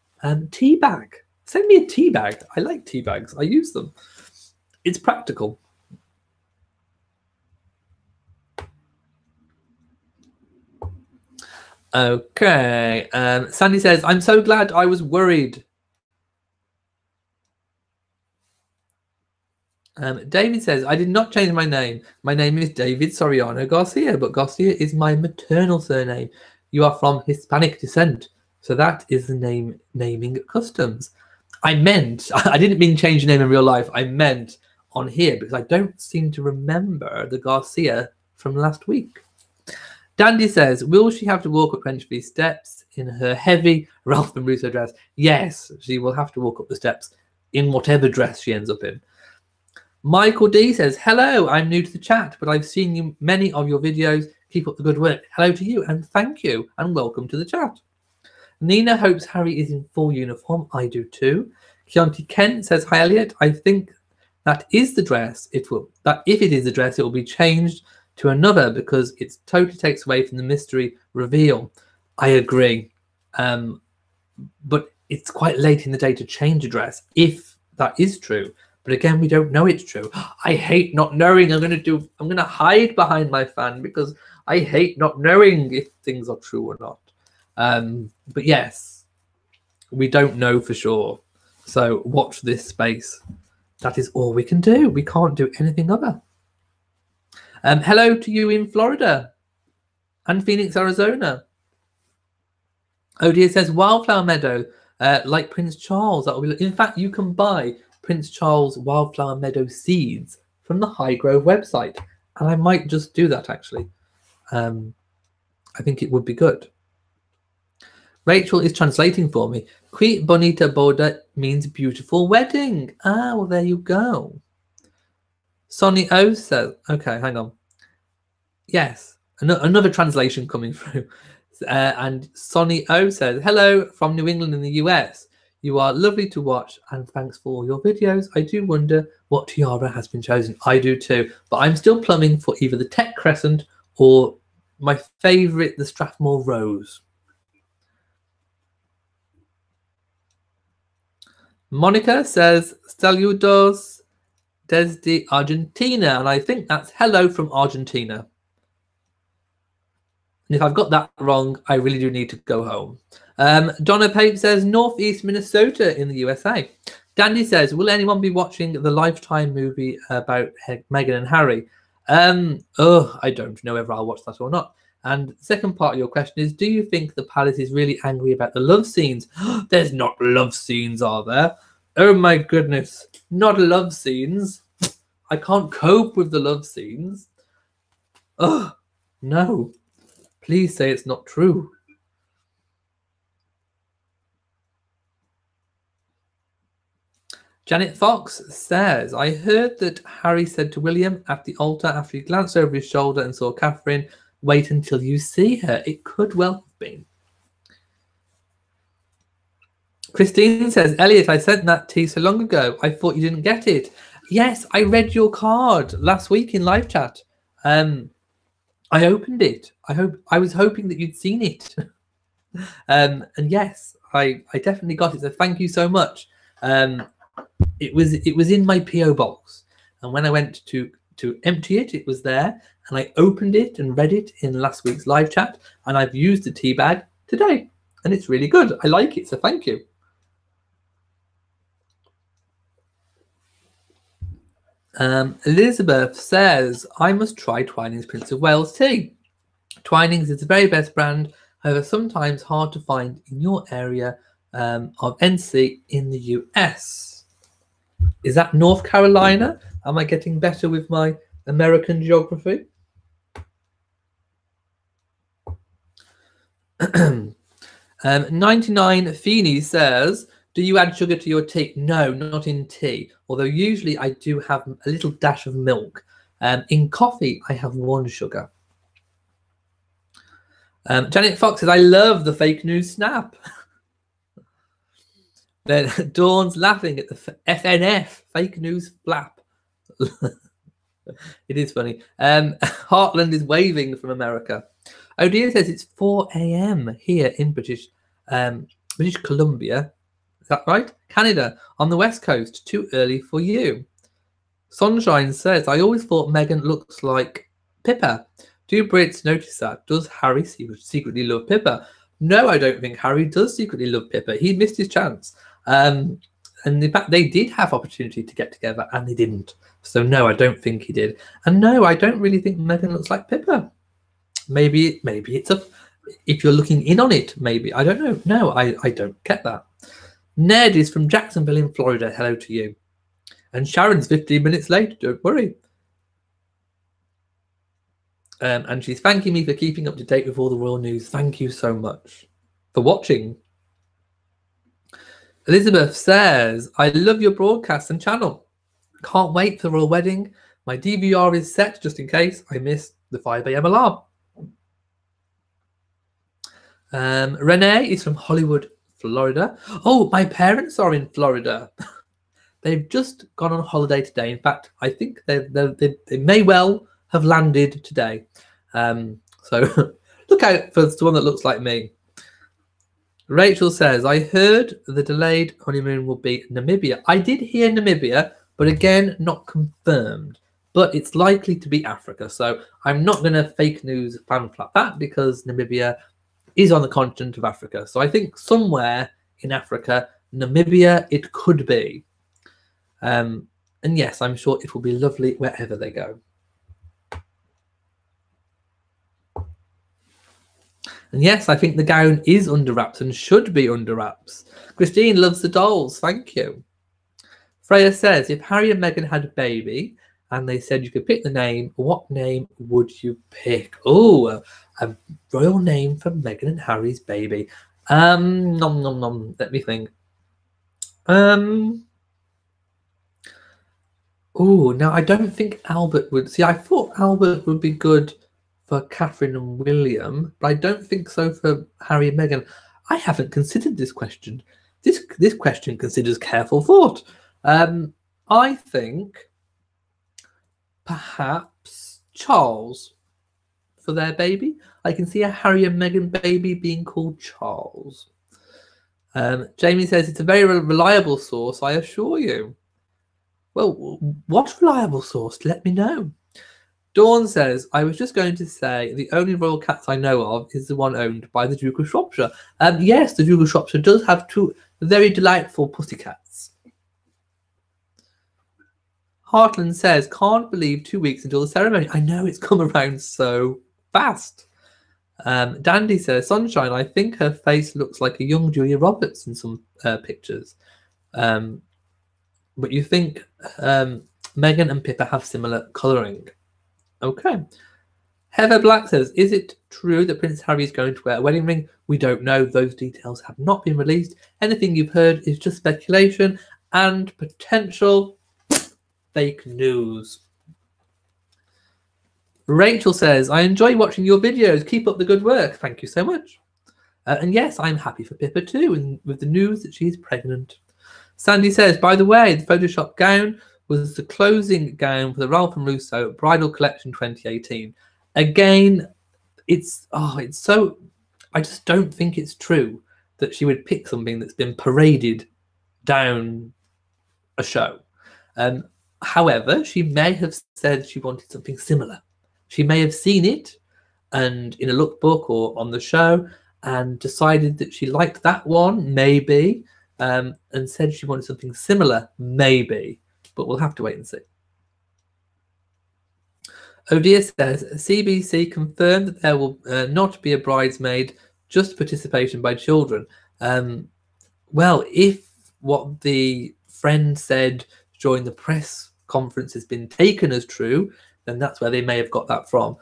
tea bag. Send me a tea bag. I like tea bags. I use them. It's practical. Okay. Sandy says, I'm so glad I was worried. David says, I did not change my name. My name is David Soriano Garcia, but Garcia is my maternal surname. You are from Hispanic descent, so that is the naming customs. I meant, I didn't mean change your name in real life. I meant on here because I don't seem to remember the Garcia from last week. Dandy says, will she have to walk up 23 steps in her heavy Ralph and Russo dress? Yes, she will have to walk up the steps in whatever dress she ends up in. Michael D says, hello, I'm new to the chat, but I've seen many of your videos. Keep up the good work. Hello to you, and thank you, and welcome to the chat. Nina hopes Harry is in full uniform. I do too. Keonti Kent says, hi, Elliot. I think that is the dress. If it is the dress, it will be changed to another because it totally takes away from the mystery reveal. I agree. But it's quite late in the day to change a dress if that is true. But again, we don't know it's true. I hate not knowing. I'm going to hide behind my fan because I hate not knowing if things are true or not. But yes, we don't know for sure. So watch this space. That is all we can do. We can't do anything other. Hello to you in Florida and Phoenix, Arizona. Oh dear, says Wildflower Meadow, like Prince Charles. That will be. In fact, you can buy Prince Charles Wildflower Meadow seeds from the Highgrove website, and I might just do that actually. I think it would be good. Rachel is translating for me. Qui bonita boda means beautiful wedding. Ah, well, there you go. Sonny O says, okay, hang on. Yes, another translation coming through. And Sonny O says, hello from New England in the US. You are lovely to watch and thanks for all your videos. I do wonder what tiara has been chosen. I do too, but I'm still plumbing for either the Tech Crescent or my favorite, the Strathmore Rose. Monica says, saludos desde Argentina. And I think that's hello from Argentina. And if I've got that wrong, I really do need to go home. Donna Pape says, Northeast Minnesota in the USA. Dandy says, will anyone be watching the Lifetime movie about Meghan and Harry? I don't know whether I'll watch that or not. And the second part of your question is, do you think the palace is really angry about the love scenes? There's not love scenes, are there? Oh my goodness, not love scenes. I can't cope with the love scenes. Oh, no. Please say it's not true. Janet Fox says, I heard that Harry said to William at the altar after he glanced over his shoulder and saw Catherine, wait until you see her. It could well have been. Christine says, Elliot, I sent that tea so long ago. I thought you didn't get it. Yes, I read your card last week in live chat. I opened it. I was hoping that you'd seen it. And yes, I definitely got it. So thank you so much. It was in my PO box, and when I went to empty it, it was there, and I opened it and read it in last week's live chat, and I've used the tea bag today, and it's really good. I like it, so thank you. Elizabeth says, I must try Twinings Prince of Wales tea. Twinings is the very best brand, however sometimes hard to find in your area of NC in the US. Is that North Carolina? Am I getting better with my American geography? 99 Feeney says, do you add sugar to your tea? No, not in tea. Although usually I do have a little dash of milk. In coffee, I have 1 sugar. Janet Fox says, I love the fake news snap. Then Dawn's laughing at the FNF, fake news flap. It is funny. Heartland is waving from America. Odia says it's 4 a.m. here in British Columbia. Is that right? Canada, on the West Coast. Too early for you. Sunshine says, I always thought Meghan looks like Pippa. Do Brits notice that? Does Harry secretly love Pippa? No, I don't think Harry does secretly love Pippa. He missed his chance. And in fact, they did have opportunity to get together, and they didn't. So no, I don't think he did. And no, I don't really think Meghan looks like Pippa. Maybe it's if you're looking in on it, maybe. I don't know. No, I don't get that. Ned is from Jacksonville in Florida. Hello to you. And Sharon's 15 minutes late. Don't worry. And she's thanking me for keeping up to date with all the royal news. Thank you so much for watching. Elizabeth says, I love your broadcast and channel. Can't wait for the royal wedding. My DVR is set just in case I miss the 5 a.m. alarm. Renee is from Hollywood, Florida. Oh, my parents are in Florida. They've just gone on holiday today. In fact, I think they may well have landed today. So look out for the one that looks like me. Rachel says, I heard the delayed honeymoon will be Namibia. I did hear Namibia, but again, not confirmed. But it's likely to be Africa. So I'm not going to fake news fanflap that because Namibia is on the continent of Africa. So I think somewhere in Africa, Namibia, it could be. And yes, I'm sure it will be lovely wherever they go. And yes, I think the gown is under wraps and should be under wraps. Christine loves the dolls. Thank you. Freya says, if Harry and Meghan had a baby and they said you could pick the name, what name would you pick? Oh, a royal name for Meghan and Harry's baby. Nom nom nom. Let me think. Oh, now I don't think Albert would. See, I thought Albert would be good for Catherine and William, but I don't think so for Harry and Meghan. I haven't considered this question. This question considers careful thought. I think perhaps Charles for their baby. I can see a Harry and Meghan baby being called Charles. Jamie says it's a very reliable source, I assure you. Well, what reliable source? Let me know. Dawn says, I was just going to say the only royal cats I know of is the one owned by the Duke of Shropshire. Yes, the Duke of Shropshire does have 2 very delightful pussycats. Heartland says, can't believe 2 weeks until the ceremony. I know it's come around so fast. Dandy says, Sunshine, I think her face looks like a young Julia Roberts in some pictures. But you think Meghan and Pippa have similar colouring. Okay. Heather Black says, is it true that Prince Harry is going to wear a wedding ring? We don't know. Those details have not been released. Anything you've heard is just speculation and potential fake news. Rachel says, I enjoy watching your videos. Keep up the good work. Thank you so much. And yes, I'm happy for Pippa too, and with the news that she's pregnant. Sandy says, by the way, the Photoshop gown was the closing gown for the Ralph and Russo Bridal Collection 2018. Again, it's so, I just don't think it's true that she would pick something that's been paraded down a show. However, she may have said she wanted something similar. She may have seen it and in a lookbook or on the show and decided that she liked that one, maybe, and said she wanted something similar, maybe, but we'll have to wait and see. Odia says, CBC confirmed that there will not be a bridesmaid, just participation by children. Well, if what the friend said during the press conference has been taken as true, then that's where they may have got that from.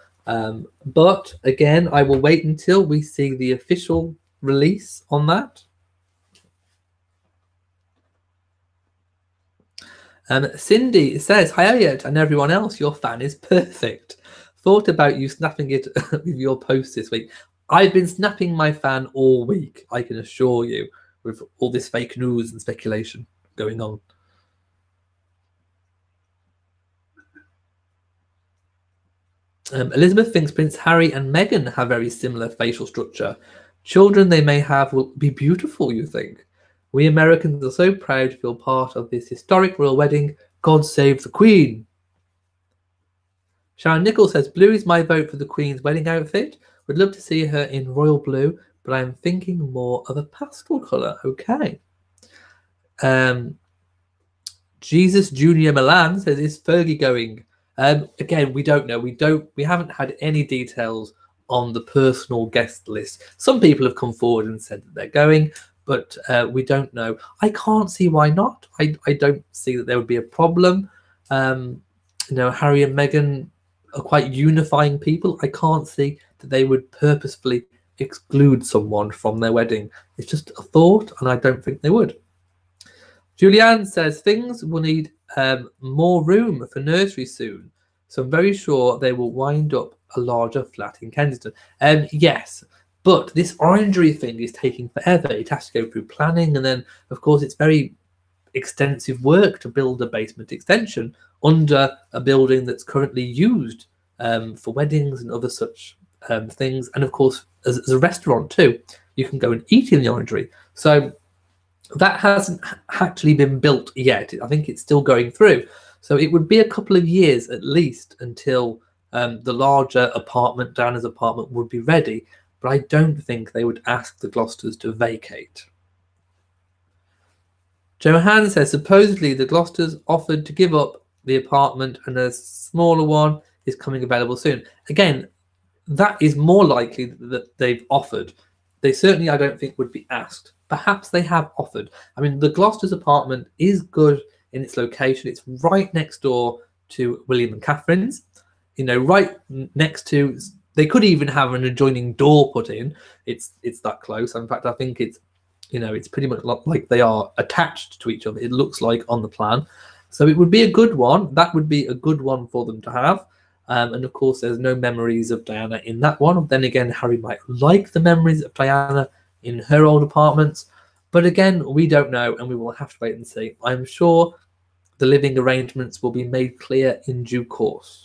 But again, I will wait until we see the official release on that. Cindy says, hi Elliot and everyone else, your fan is perfect. Thought about you snapping it with your post this week. I've been snapping my fan all week, I can assure you, with all this fake news and speculation going on. Elizabeth thinks Prince Harry and Meghan have very similar facial structure. Children they may have will be beautiful, you think? We Americans are so proud to feel part of this historic royal wedding. God save the Queen. Sharon Nichols says, blue is my vote for the Queen's wedding outfit. Would love to see her in royal blue, but I'm thinking more of a pastel colour. Okay. Jesus Junior Milan says, is Fergie going? Again, we don't know. We haven't had any details on the personal guest list. Some people have come forward and said that they're going, but we don't know. I can't see why not. I don't see that there would be a problem. Harry and Meghan are quite unifying people. I can't see that they would purposefully exclude someone from their wedding. It's just a thought, and I don't think they would. Julianne says, things will need more room for nursery soon, so I'm very sure they will wind up a larger flat in Kensington. Yes, but this orangery thing is taking forever. It has to go through planning, and then, of course, it's very extensive work to build a basement extension under a building that's currently used for weddings and other such things. And, of course, as a restaurant too, you can go and eat in the orangery. So that hasn't actually been built yet. I think it's still going through. So it would be a couple of years at least until the larger apartment, Diana's apartment, would be ready. But I don't think they would ask the Gloucesters to vacate. Johanne says, supposedly the Gloucesters offered to give up the apartment and a smaller one is coming available soon. Again, that is more likely that they've offered. They certainly, I don't think, would be asked. Perhaps they have offered. I mean, the Gloucester's apartment is good in its location. It's right next door to William and Catherine's. Right next to. They could even have an adjoining door put in. It's that close. In fact, I think it's pretty much like they are attached to each other. It looks like on the plan. So it would be a good one. That would be a good one for them to have. And of course, there's no memories of Diana in that one. Then again, Harry might like the memories of Diana in her old apartments. But again, we don't know, and we will have to wait and see. I'm sure the living arrangements will be made clear in due course.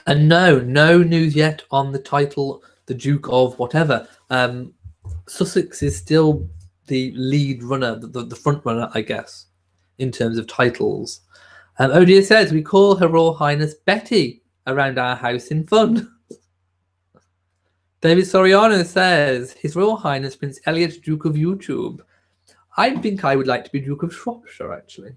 And no news yet on the title, the Duke of whatever. Sussex is still the lead runner, the front runner, I guess, in terms of titles. Odia says, we call Her Royal Highness Betty around our house in fun. David Soriano says, His Royal Highness Prince Elliot, Duke of YouTube. I think I would like to be Duke of Shropshire, actually.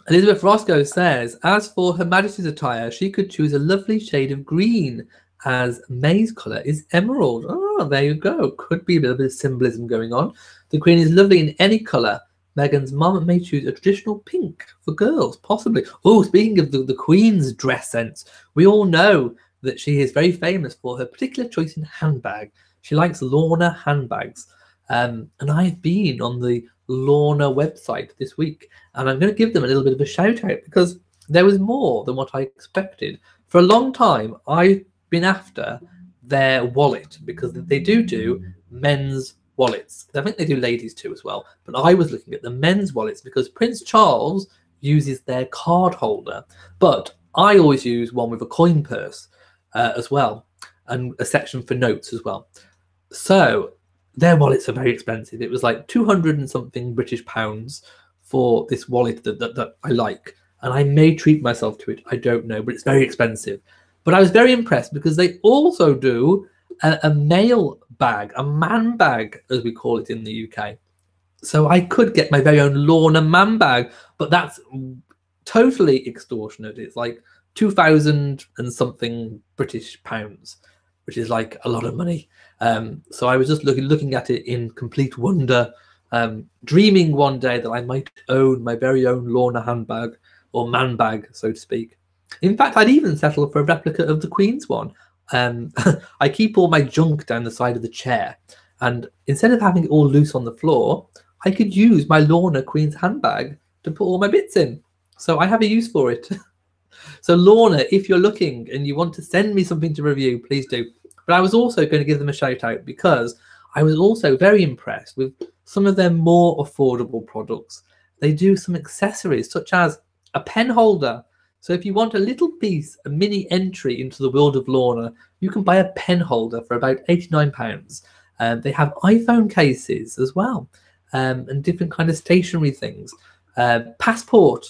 Elizabeth Roscoe says, as for Her Majesty's attire, she could choose a lovely shade of green, as May's colour is emerald. Oh, there you go. Could be a little bit of symbolism going on. The Queen is lovely in any colour. Meghan's mum may choose a traditional pink for girls, possibly. Oh, speaking of the Queen's dress sense, we all know that she is very famous for her particular choice in handbag. She likes Lorna handbags. And I've been on the Lorna website this week, and I'm going to give them a little bit of a shout out because there was more than what I expected. For a long time, I've been after their wallet because they do men's wallets. I think they do ladies too as well, but I was looking at the men's wallets because Prince Charles uses their card holder, but I always use one with a coin purse as well. and a section for notes as well. So their wallets are very expensive. It was like 200 and something British pounds for this wallet that I like. And I may treat myself to it. I don't know, but it's very expensive. But I was very impressed because they also do a mail bag, a man bag, as we call it in the UK. So I could get my very own Lorna man bag, but that's totally extortionate. It's like 2,000 and something British pounds, which is like a lot of money. So I was just looking at it in complete wonder, dreaming one day that I might own my very own Lorna handbag, or man bag, so to speak. In fact, I'd even settle for a replica of the Queen's one. I keep all my junk down the side of the chair, and instead of having it all loose on the floor, I could use my Lorna Queen's handbag to put all my bits in. So I have a use for it. So Lorna, if you're looking and you want to send me something to review, please do. But I was also going to give them a shout out because I was also very impressed with some of their more affordable products. They do some accessories such as a pen holder. So if you want a little piece, a mini entry into the world of Lorna, you can buy a pen holder for about £89. They have iPhone cases as well, and different kind of stationery things, passport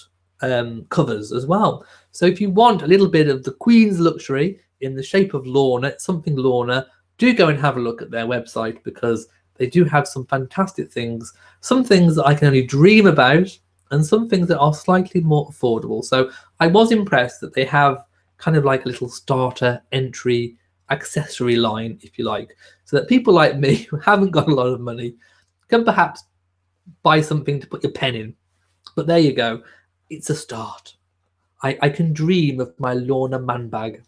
covers as well. So if you want a little bit of the Queen's luxury in the shape of Lorna, something Lorna, do go and have a look at their website, because they do have some fantastic things, some things that I can only dream about, and some things that are slightly more affordable. So I was impressed that they have kind of like a little starter entry accessory line, if you like, so that people like me who haven't got a lot of money can perhaps buy something to put your pen in. But there you go. It's a start. I can dream of my Lorna man bag.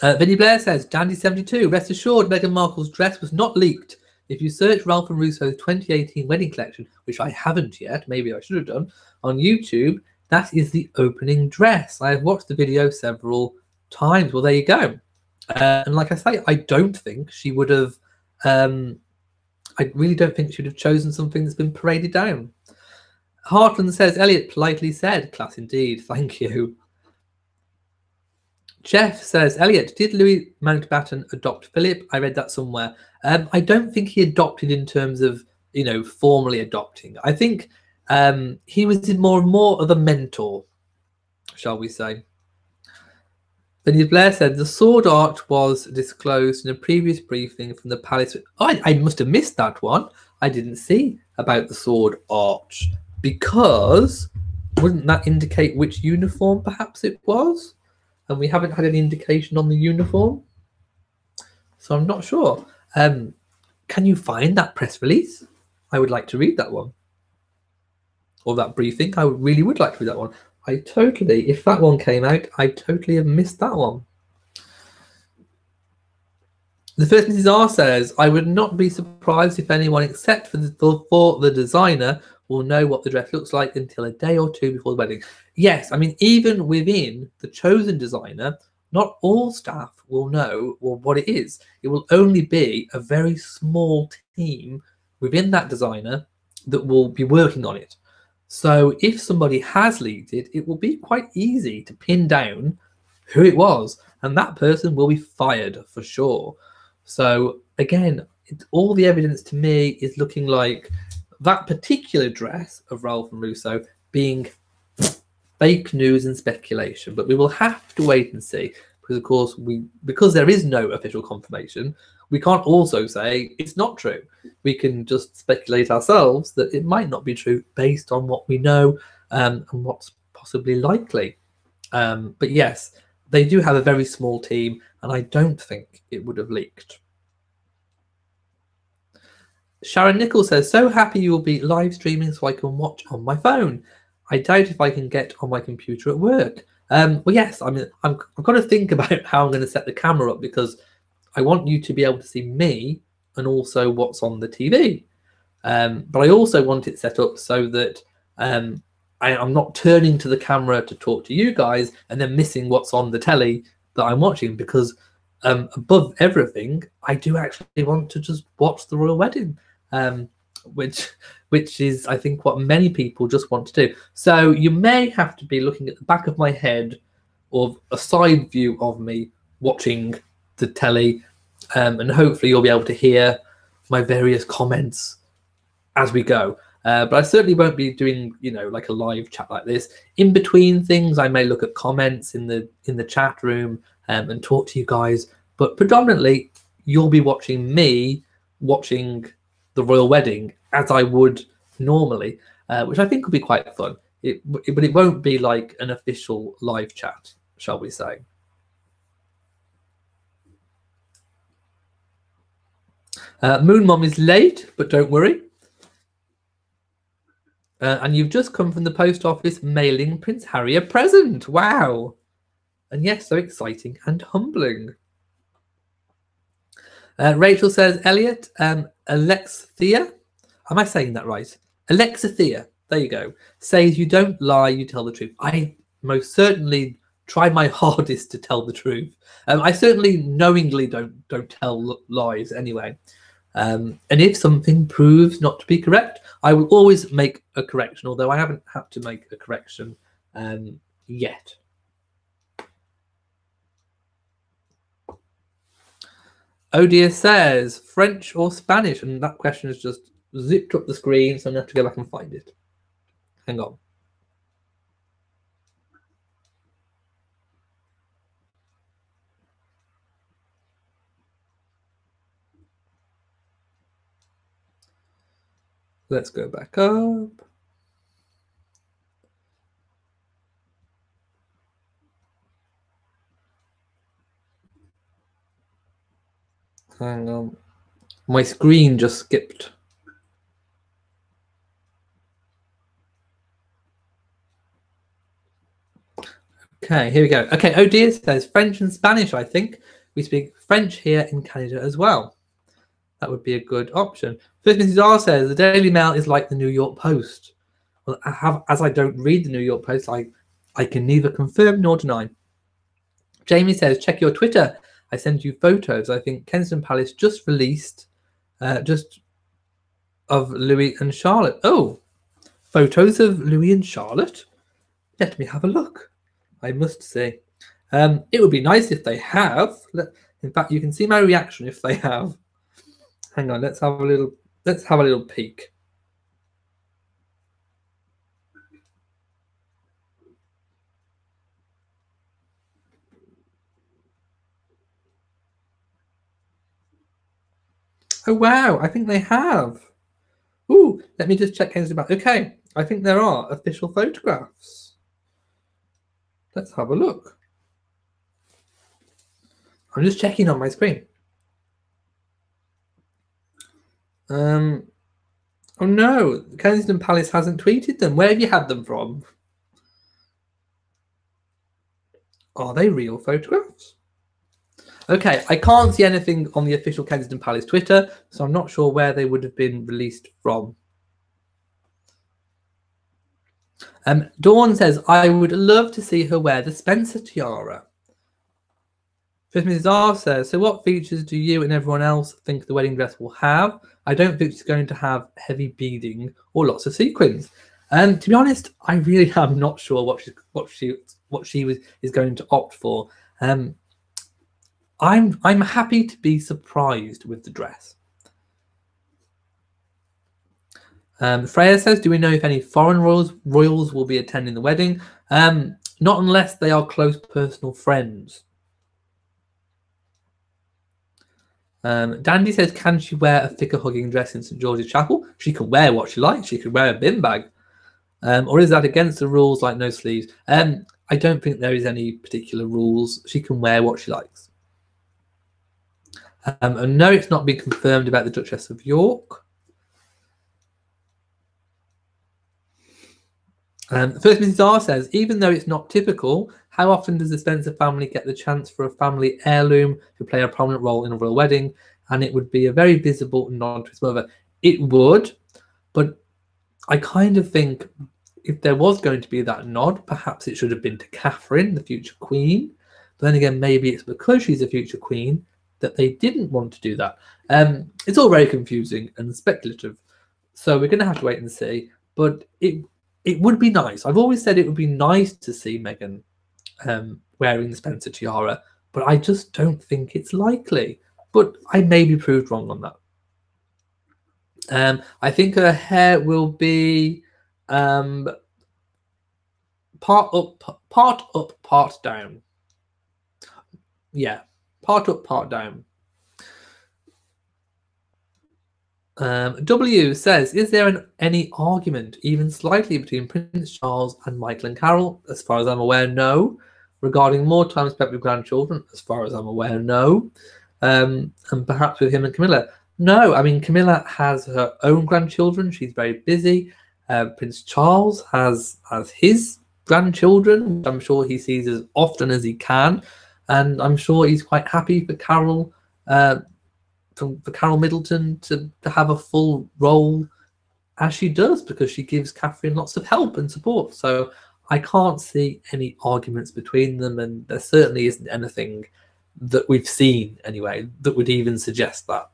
Vinny Blair says, Dandy72, rest assured Meghan Markle's dress was not leaked. If you search Ralph and Russo's 2018 wedding collection, which I haven't yet, maybe I should have done, on YouTube, that is the opening dress. I have watched the video several times. Well, there you go. And like I say, I don't think she would have, I really don't think she would have chosen something that's been paraded down. Hartland says, Elliot politely said, class indeed, thank you. Jeff says, Elliot, did Louis Mountbatten adopt Philip? I read that somewhere. I don't think he adopted in terms of, you know, formally adopting. I think he was more of a mentor, shall we say. Vinny Blair said, the sword art was disclosed in a previous briefing from the palace. Oh, I must have missed that one. I didn't see about the sword art, because wouldn't that indicate which uniform perhaps it was? And we haven't had any indication on the uniform, so I'm not sure. Can you find that press release? I would like to read that one, or that briefing. I really would like to read that one. If that one came out, I totally have missed that one. The first Mrs. R says, I would not be surprised if anyone except for the designer will know what the dress looks like until a day or two before the wedding. Yes, I mean, even within the chosen designer, not all staff will know what it is. It will only be a very small team within that designer that will be working on it. So if somebody has leaked it, it will be quite easy to pin down who it was, and that person will be fired for sure. So again, all the evidence to me is looking like that particular dress of Ralph and Russo being fake news and speculation. But we will have to wait and see, because of course because there is no official confirmation, we can't also say it's not true. We can just speculate ourselves that it might not be true based on what we know, and what's possibly likely. But yes, they do have a very small team, and I don't think it would have leaked. Sharon Nichols says, so happy you will be live streaming so I can watch on my phone. I doubt if I can get on my computer at work. Well, yes, I mean, I've got to think about how I'm going to set the camera up, because I want you to be able to see me and also what's on the TV. But I also want it set up so that I'm not turning to the camera to talk to you guys and then missing what's on the telly that I'm watching, because above everything, I do actually want to just watch the royal wedding. which is, I think, what many people just want to do. So you may have to be looking at the back of my head or a side view of me watching the telly, and hopefully you'll be able to hear my various comments as we go. But I certainly won't be doing, like a live chat like this. In between things, I may look at comments in the chat room and talk to you guys. But predominantly, you'll be watching me watching the royal wedding as I would normally, which I think will be quite fun. But it won't be like an official live chat, shall we say. Moon Mom is late, but don't worry. And you've just come from the post office mailing Prince Harry a present. Wow. And yes, so exciting and humbling. Rachel says, Elliot, Alexithea, am I saying that right? Alexithea, there you go, says you don't lie, you tell the truth. I most certainly try my hardest to tell the truth. I certainly knowingly don't tell lies anyway. And if something proves not to be correct, I will always make a correction, although I haven't had to make a correction yet. Odia says, French or Spanish? And that question has just zipped up the screen, so I'm going to have to go back and find it. Hang on. Let's go back up. Hang on. My screen just skipped. Okay, here we go. Okay, oh dear says French and Spanish, I think. We speak French here in Canada as well. That would be a good option. First Mrs. R says, the Daily Mail is like the New York Post. Well, as I don't read the New York Post, I can neither confirm nor deny. Jamie says, check your Twitter. I send you photos. I think Kensington Palace just released just of Louis and Charlotte. Oh, photos of Louis and Charlotte? Let me have a look. I must say. It would be nice if they have. In fact, you can see my reaction if they have. Hang on, let's have a little peek. Oh wow, I think they have. Ooh, let me just check Kensington Palace. Okay, I think there are official photographs. Let's have a look. I'm just checking on my screen. Oh no, Kensington Palace hasn't tweeted them. Where have you had them from? Are they real photographs? Okay, I can't see anything on the official Kensington Palace Twitter, so I'm not sure where they would have been released from. Dawn says, I would love to see her wear the Spencer tiara. First Mrs. R says, so what features do you and everyone else think the wedding dress will have? I don't think it's going to have heavy beading or lots of sequins. To be honest, I really am not sure what she is going to opt for. I'm happy to be surprised with the dress. Freya says, do we know if any foreign royals will be attending the wedding? Not unless they are close personal friends. Dandy says, can she wear a thicker hugging dress in St George's Chapel? She can wear what she likes. She could wear a bin bag. Or is that against the rules, like no sleeves? I don't think there is any particular rules. She can wear what she likes. And no, it's not been confirmed about the Duchess of York. First Mrs. R says, even though it's not typical, how often does the Spencer family get the chance for a family heirloom to play a prominent role in a royal wedding? And it would be a very visible nod to his mother. It would, but I kind of think if there was going to be that nod, perhaps it should have been to Catherine, the future queen. But then again, maybe it's because she's a future queen that they didn't want to do that. It's all very confusing and speculative. So we're going to have to wait and see. But it would be nice. I've always said it would be nice to see Meghan wearing the Spencer tiara, but I just don't think it's likely. But I may be proved wrong on that. I think her hair will be part up, part down. Yeah, part up, part down. W says, is there any argument, even slightly, between Prince Charles and Michael and Carol? As far as I'm aware, no. Regarding more time spent with grandchildren, as far as I'm aware, no. And perhaps with him and Camilla, no. I mean, Camilla has her own grandchildren. She's very busy. Prince Charles has his grandchildren, which I'm sure he sees as often as he can. And I'm sure he's quite happy for Carol for Carol Middleton to have a full role as she does, because she gives Catherine lots of help and support. So I can't see any arguments between them, and there certainly isn't anything that we've seen anyway that would even suggest that.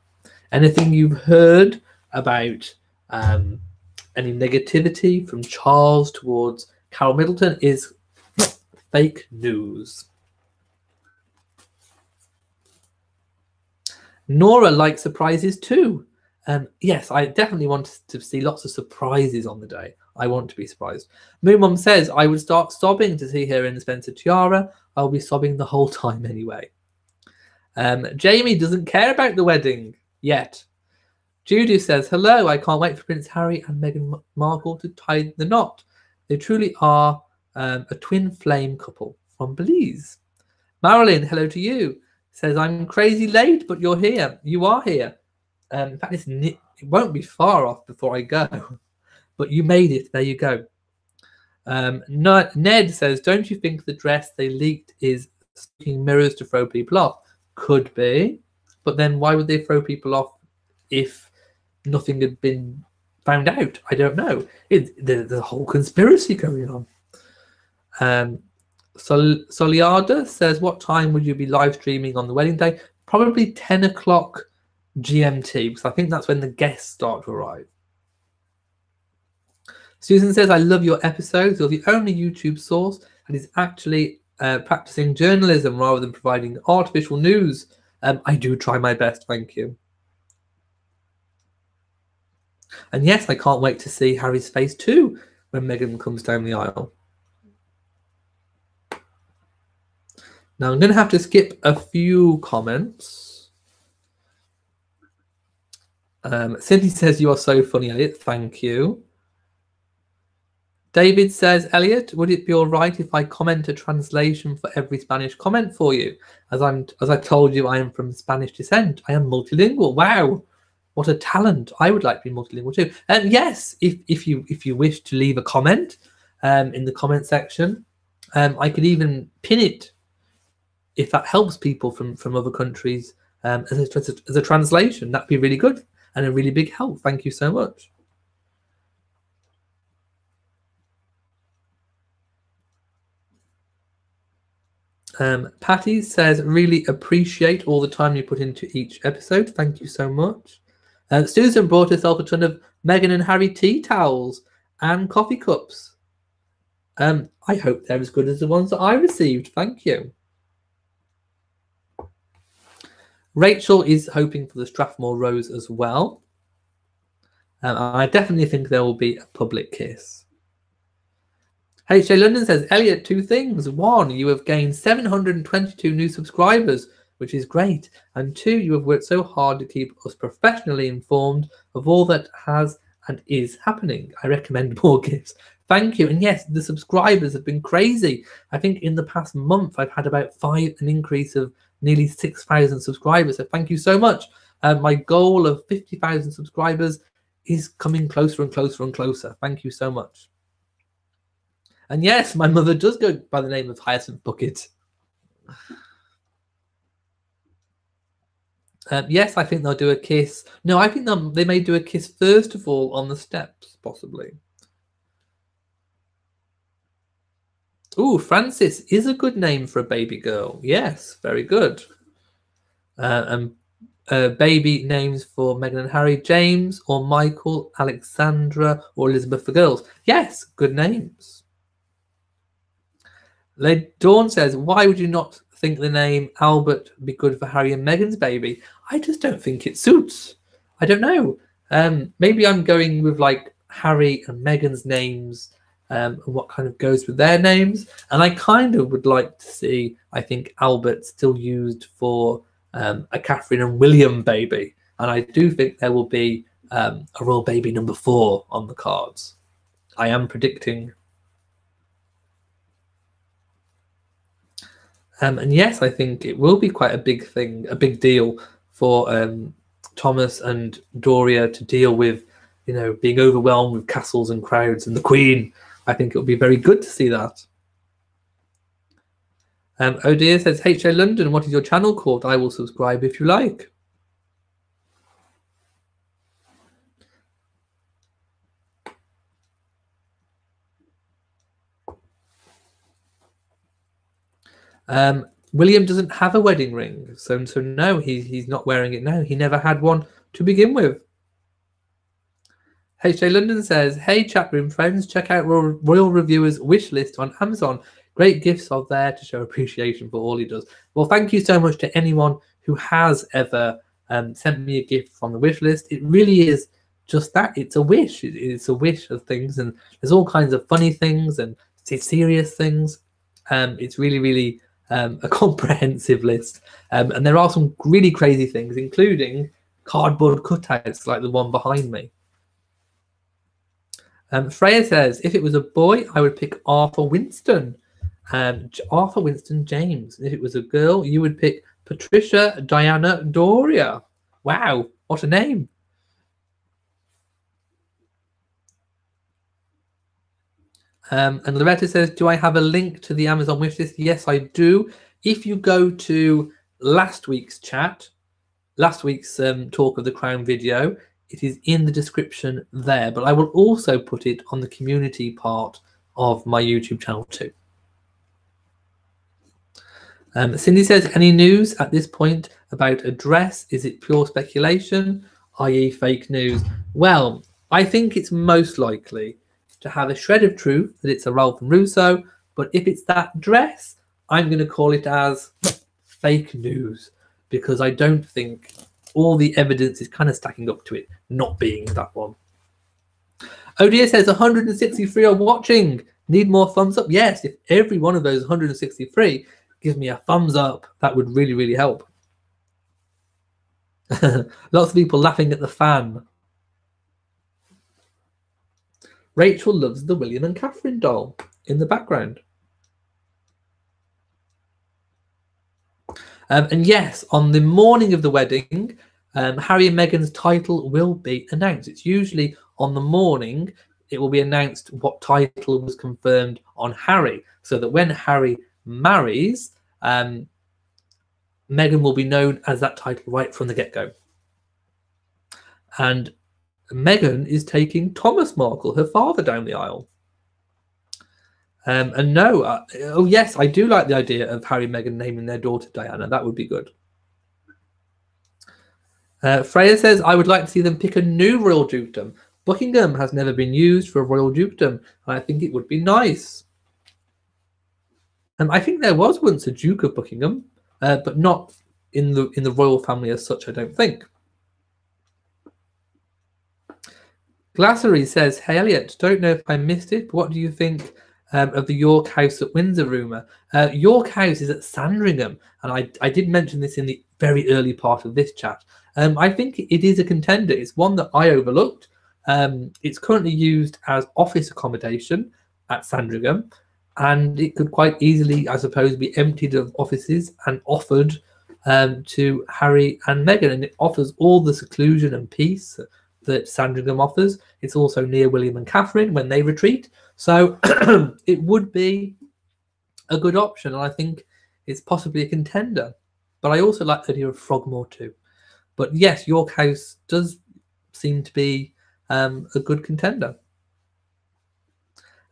Anything you've heard about any negativity from Charles towards Carol Middleton is fake news. Nora likes surprises too. Yes, I definitely want to see lots of surprises on the day. I want to be surprised. Moon Mom says, I would start sobbing to see her in the Spencer tiara. I'll be sobbing the whole time anyway. Jamie doesn't care about the wedding yet. Judy says, hello, I can't wait for Prince Harry and Meghan Markle to tie the knot. They truly are a twin flame couple from Belize. Marilyn, hello to you. Says, I'm crazy late, but you're here. You are here. In fact, it won't be far off before I go. But you made it. There you go. Ned says, don't you think the dress they leaked is speaking mirrors to throw people off? Could be. But then why would they throw people off if nothing had been found out? I don't know. There's a whole conspiracy going on. Soliada says, what time would you be live streaming on the wedding day? Probably 10 o'clock GMT, because I think that's when the guests start to arrive. Susan says, I love your episodes. You're the only YouTube source that is actually practicing journalism rather than providing artificial news. I do try my best, thank you. And yes, I can't wait to see Harry's face too when Meghan comes down the aisle. Now, I'm going to have to skip a few comments. Cindy says, you are so funny, Elliot. Thank you. David says, Elliot, would it be all right if I comment a translation for every Spanish comment for you? As I told you, I am from Spanish descent. I am multilingual. Wow, what a talent. I would like to be multilingual too. And yes, if you wish to leave a comment in the comment section, I could even pin it if that helps people from other countries as a translation. That'd be really good and a really big help. Thank you so much. Patty says, really appreciate all the time you put into each episode. Thank you so much. Susan brought herself a ton of Meghan and Harry tea towels and coffee cups. I hope they're as good as the ones that I received. Thank you. Rachel is hoping for the Strathmore Rose as well. I definitely think there will be a public kiss. HJ London says, Elliot, two things. One, you have gained 722 new subscribers, which is great. And two, you have worked so hard to keep us professionally informed of all that has and is happening. I recommend more gifts. Thank you. And yes, the subscribers have been crazy. I think in the past month, I've had about an increase of nearly 6,000 subscribers. So thank you so much. My goal of 50,000 subscribers is coming closer and closer and closer. Thank you so much. And yes, my mother does go by the name of Hyacinth Bucket. Yes, I think they'll do a kiss. No, I think they may do a kiss first of all on the steps, possibly. Ooh, Francis is a good name for a baby girl. Yes, very good. And baby names for Meghan and Harry: James or Michael, Alexandra or Elizabeth for girls. Yes, good names. Dawn says, why would you not think the name Albert be good for Harry and Meghan's baby? I just don't think it suits. I don't know. Maybe I'm going with like Harry and Meghan's names and what kind of goes with their names. And I kind of would like to see, I think, Albert still used for a Catherine and William baby. And I do think there will be a royal baby number 4 on the cards. I am predicting. And yes, I think it will be quite a big thing, a big deal for Thomas and Doria to deal with, you know, being overwhelmed with castles and crowds and the Queen. I think it will be very good to see that. Oh dear says, HA London, what is your channel called? I will subscribe if you like. William doesn't have a wedding ring, so no, he's not wearing it now. He never had one to begin with. HJ London says, hey chatroom friends, check out Royal Reviewer's wish list on Amazon. Great gifts are there to show appreciation for all he does. Well, thank you so much to anyone who has ever sent me a gift from the wish list. It really is just that. It's a wish. It's a wish of things, and there's all kinds of funny things and serious things. It's really, really a comprehensive list. And there are some really crazy things, including cardboard cutouts like the one behind me. Freya says, if it was a boy, I would pick Arthur Winston. Arthur Winston James. If it was a girl, you would pick Patricia Diana Doria. Wow, what a name. And Loretta says, do I have a link to the Amazon wishlist? Yes, I do. If you go to last week's chat, last week's Talk of the Crown video, it is in the description there, but I will also put it on the community part of my YouTube channel too. Cindy says, any news at this point about a dress? Is it pure speculation, i.e. fake news? Well, I think it's most likely to have a shred of truth that it's a Ralph and Russo, but if it's that dress, I'm going to call it as fake news, because I don't think all the evidence is kind of stacking up to it not being that one. Odia says 163 are watching. Need more thumbs up? Yes, if every one of those 163 gives me a thumbs up, that would really, really help. Lots of people laughing at the fan. Rachel loves the William and Catherine doll in the background. And yes, on the morning of the wedding, Harry and Meghan's title will be announced. It's usually on the morning it will be announced what title was confirmed on Harry, so that when Harry marries, Meghan will be known as that title right from the get-go. And Meghan is taking Thomas Markle, her father, down the aisle. And no, oh yes, I do like the idea of Harry and Meghan naming their daughter Diana. That would be good. Freya says, I would like to see them pick a new royal dukedom. Buckingham has never been used for a royal dukedom, and I think it would be nice. I think there was once a Duke of Buckingham, but not in the royal family as such, I don't think. Glassary says, hey Elliot, don't know if I missed it, but what do you think of the York House at Windsor rumour? York House is at Sandringham, and I did mention this in the very early part of this chat. I think it is a contender. It's one that I overlooked. It's currently used as office accommodation at Sandringham, and it could quite easily, I suppose, be emptied of offices and offered to Harry and Meghan, and it offers all the seclusion and peace that Sandringham offers. It's also near William and Catherine when they retreat, so it would be a good option, and I think it's possibly a contender. But I also like the idea of Frogmore too. But yes, York House does seem to be a good contender.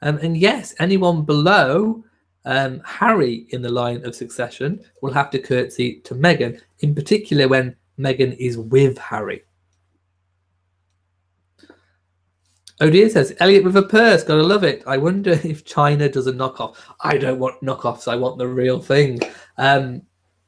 And yes, anyone below Harry in the line of succession will have to curtsy to Meghan, in particular when Meghan is with Harry. Oh dear, says Elliot with a purse. Gotta love it. I wonder if China does a knockoff. I don't want knockoffs. I want the real thing.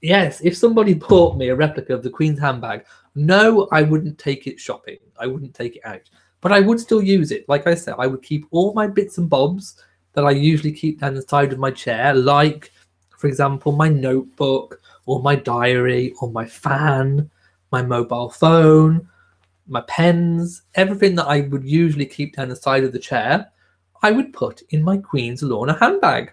Yes, if somebody bought me a replica of the Queen's handbag, no, I wouldn't take it shopping. I wouldn't take it out. But I would still use it. Like I said, I would keep all my bits and bobs that I usually keep down the side of my chair, like, for example, my notebook or my diary or my fan, my mobile phone, my pens, everything that I would usually keep down the side of the chair, I would put in my Queen's Lorna handbag.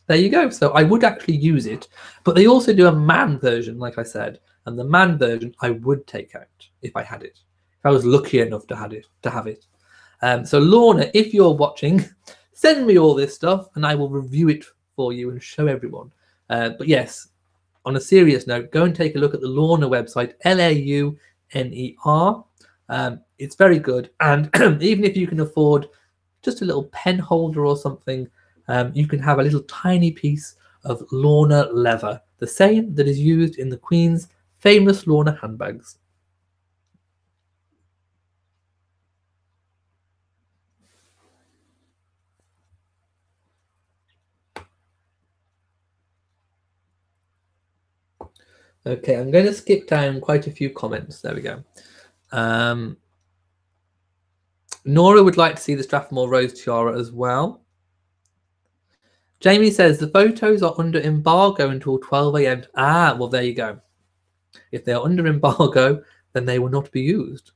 There you go. So I would actually use it, but they also do a man version, like I said, and the man version I would take out if I had it, if I was lucky enough to have it. So Lorna, if you're watching, send me all this stuff and I will review it for you and show everyone. But yes, on a serious note, go and take a look at the Lorna website, Launer. It's very good, and even if you can afford just a little pen holder or something, you can have a little tiny piece of Lorna leather, the same that is used in the Queen's famous Lorna handbags. Okay, I'm going to skip down quite a few comments. There we go. Nora would like to see the Strathmore Rose tiara as well. Jamie says the photos are under embargo until 12 a.m. Ah, well, there you go. If they are under embargo, then they will not be used.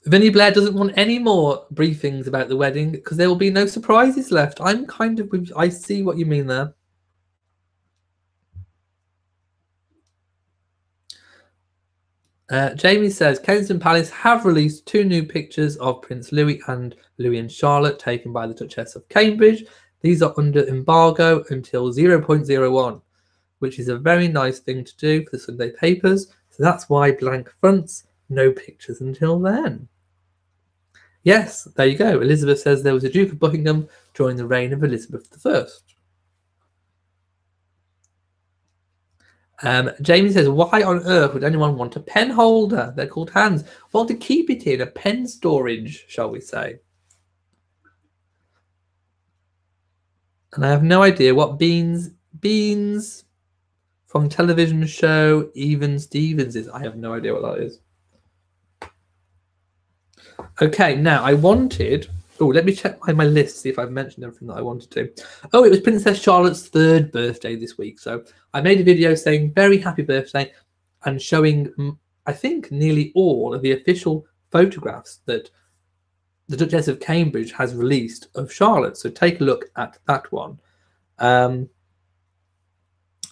Vinnie Blair doesn't want any more briefings about the wedding because there will be no surprises left. I see what you mean there. Jamie says Kensington Palace have released 2 new pictures of Prince Louis and Louis and Charlotte taken by the Duchess of Cambridge. These are under embargo until 0.01, which is a very nice thing to do for the Sunday papers. So that's why blank fronts, no pictures until then. Yes, there you go. Elizabeth says there was a Duke of Buckingham during the reign of Elizabeth I. Jamie says, why on earth would anyone want a pen holder? They're called hands. Well, to keep it in a pen storage, shall we say. And I have no idea what Beans from television show Even Stevens is. I have no idea what that is. Okay, now I wanted... Oh, let me check my list, see if I've mentioned everything that I wanted to. Oh, it was Princess Charlotte's 3rd birthday this week. So I made a video saying very happy birthday and showing, I think, nearly all of the official photographs that the Duchess of Cambridge has released of Charlotte. So take a look at that one. I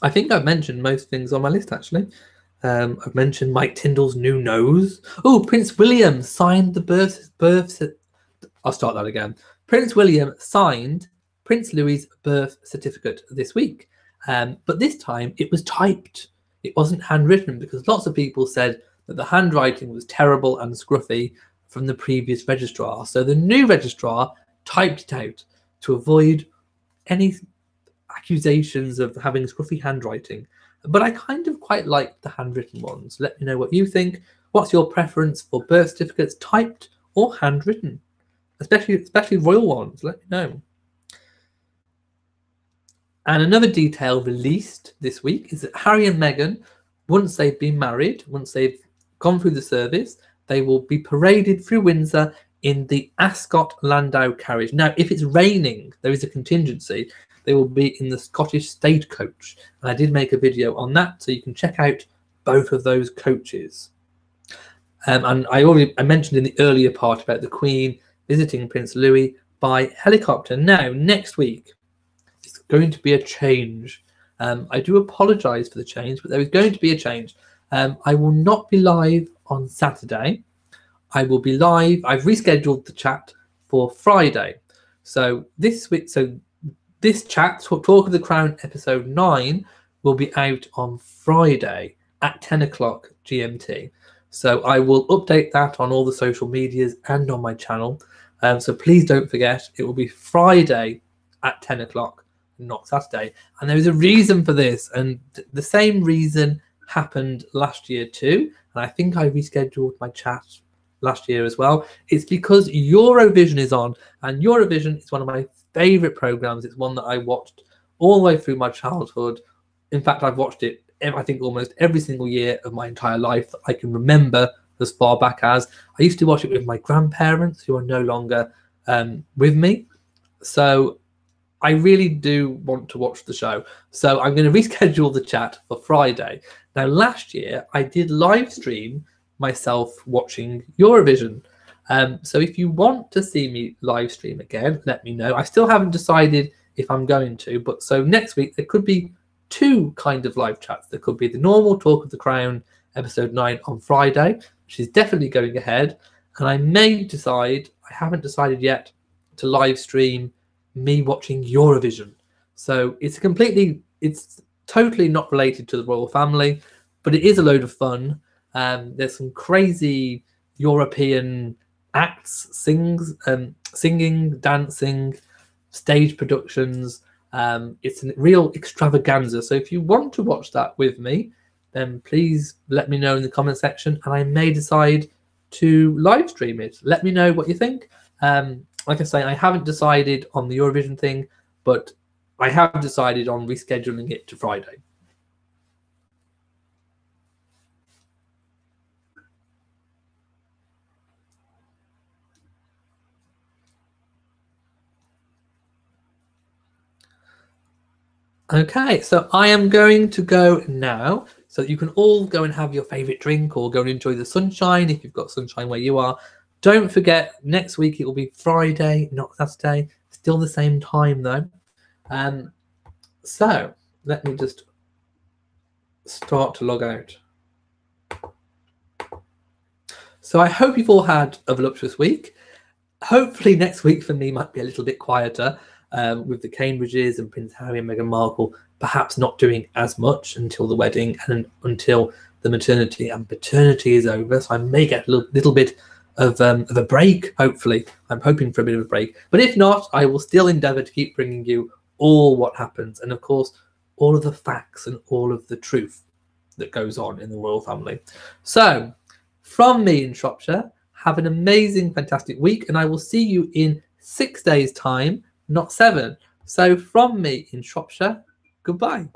think I've mentioned most things on my list, actually. I've mentioned Mike Tyndall's new nose. Oh, Prince William signed the birth. I'll start that again. Prince William signed Prince Louis's birth certificate this week, but this time it was typed. It wasn't handwritten because lots of people said that the handwriting was terrible and scruffy from the previous registrar. So the new registrar typed it out to avoid any accusations of having scruffy handwriting. But I kind of quite like the handwritten ones. Let me know what you think. What's your preference for birth certificates, typed or handwritten? Especially royal ones. Let me know. And another detail released this week is that Harry and Meghan, once they've been married, once they've gone through the service, they will be paraded through Windsor in the Ascot Landau carriage. Now, if it's raining, there is a contingency. They will be in the Scottish stagecoach. And I did make a video on that, so you can check out both of those coaches. And I mentioned in the earlier part about the Queen visiting Prince Louis by helicopter. Now, next week, it's going to be a change. I do apologise for the change, but there is going to be a change. I will not be live on Saturday. I will be live. I've rescheduled the chat for Friday. So this chat, Talk of the Crown episode 9, will be out on Friday at 10 o'clock GMT. So I will update that on all the social medias and on my channel. So please don't forget, it will be Friday at 10 o'clock not Saturday. And there is a reason for this, and the same reason happened last year too. And I think I rescheduled my chat last year as well. It's because Eurovision is on, and Eurovision is one of my favorite programs. It's one that I watched all the way through my childhood. In fact, I've watched it, I think, almost every single year of my entire life that I can remember, as far back as. I used to watch it with my grandparents, who are no longer with me. So I really do want to watch the show. So I'm going to reschedule the chat for Friday. Now, last year, I did live stream myself watching Eurovision. So if you want to see me live stream again, let me know. I still haven't decided if I'm going to, but so next week there could be two kind of live chats. There could be the normal Talk of the Crown episode 9 on Friday, which is definitely going ahead, and I may decide, I haven't decided yet, to live stream me watching Eurovision. So it's totally not related to the royal family, but it is a load of fun. There's some crazy European acts, singing, dancing, stage productions. It's a real extravaganza. So if you want to watch that with me, then please let me know in the comment section, and I may decide to live stream it. Let me know what you think. Like I say, I haven't decided on the Eurovision thing, but I have decided on rescheduling it to Friday. Okay, so I am going to go now, so that you can all go and have your favorite drink or go and enjoy the sunshine if you've got sunshine where you are. Don't forget, next week it will be Friday, not Saturday. Still the same time though. So let me just start to log out. So I hope you've all had a voluptuous week. Hopefully next week for me might be a little bit quieter, with the Cambridges and Prince Harry and Meghan Markle perhaps not doing as much until the wedding and until the maternity and paternity is over. So I may get a little bit of a break, hopefully. I'm hoping for a bit of a break. But if not, I will still endeavour to keep bringing you all what happens, and of course, all of the facts and all of the truth that goes on in the royal family. So, from me in Shropshire, have an amazing, fantastic week, and I will see you in 6 days' time, not 7. So from me in Shropshire, goodbye.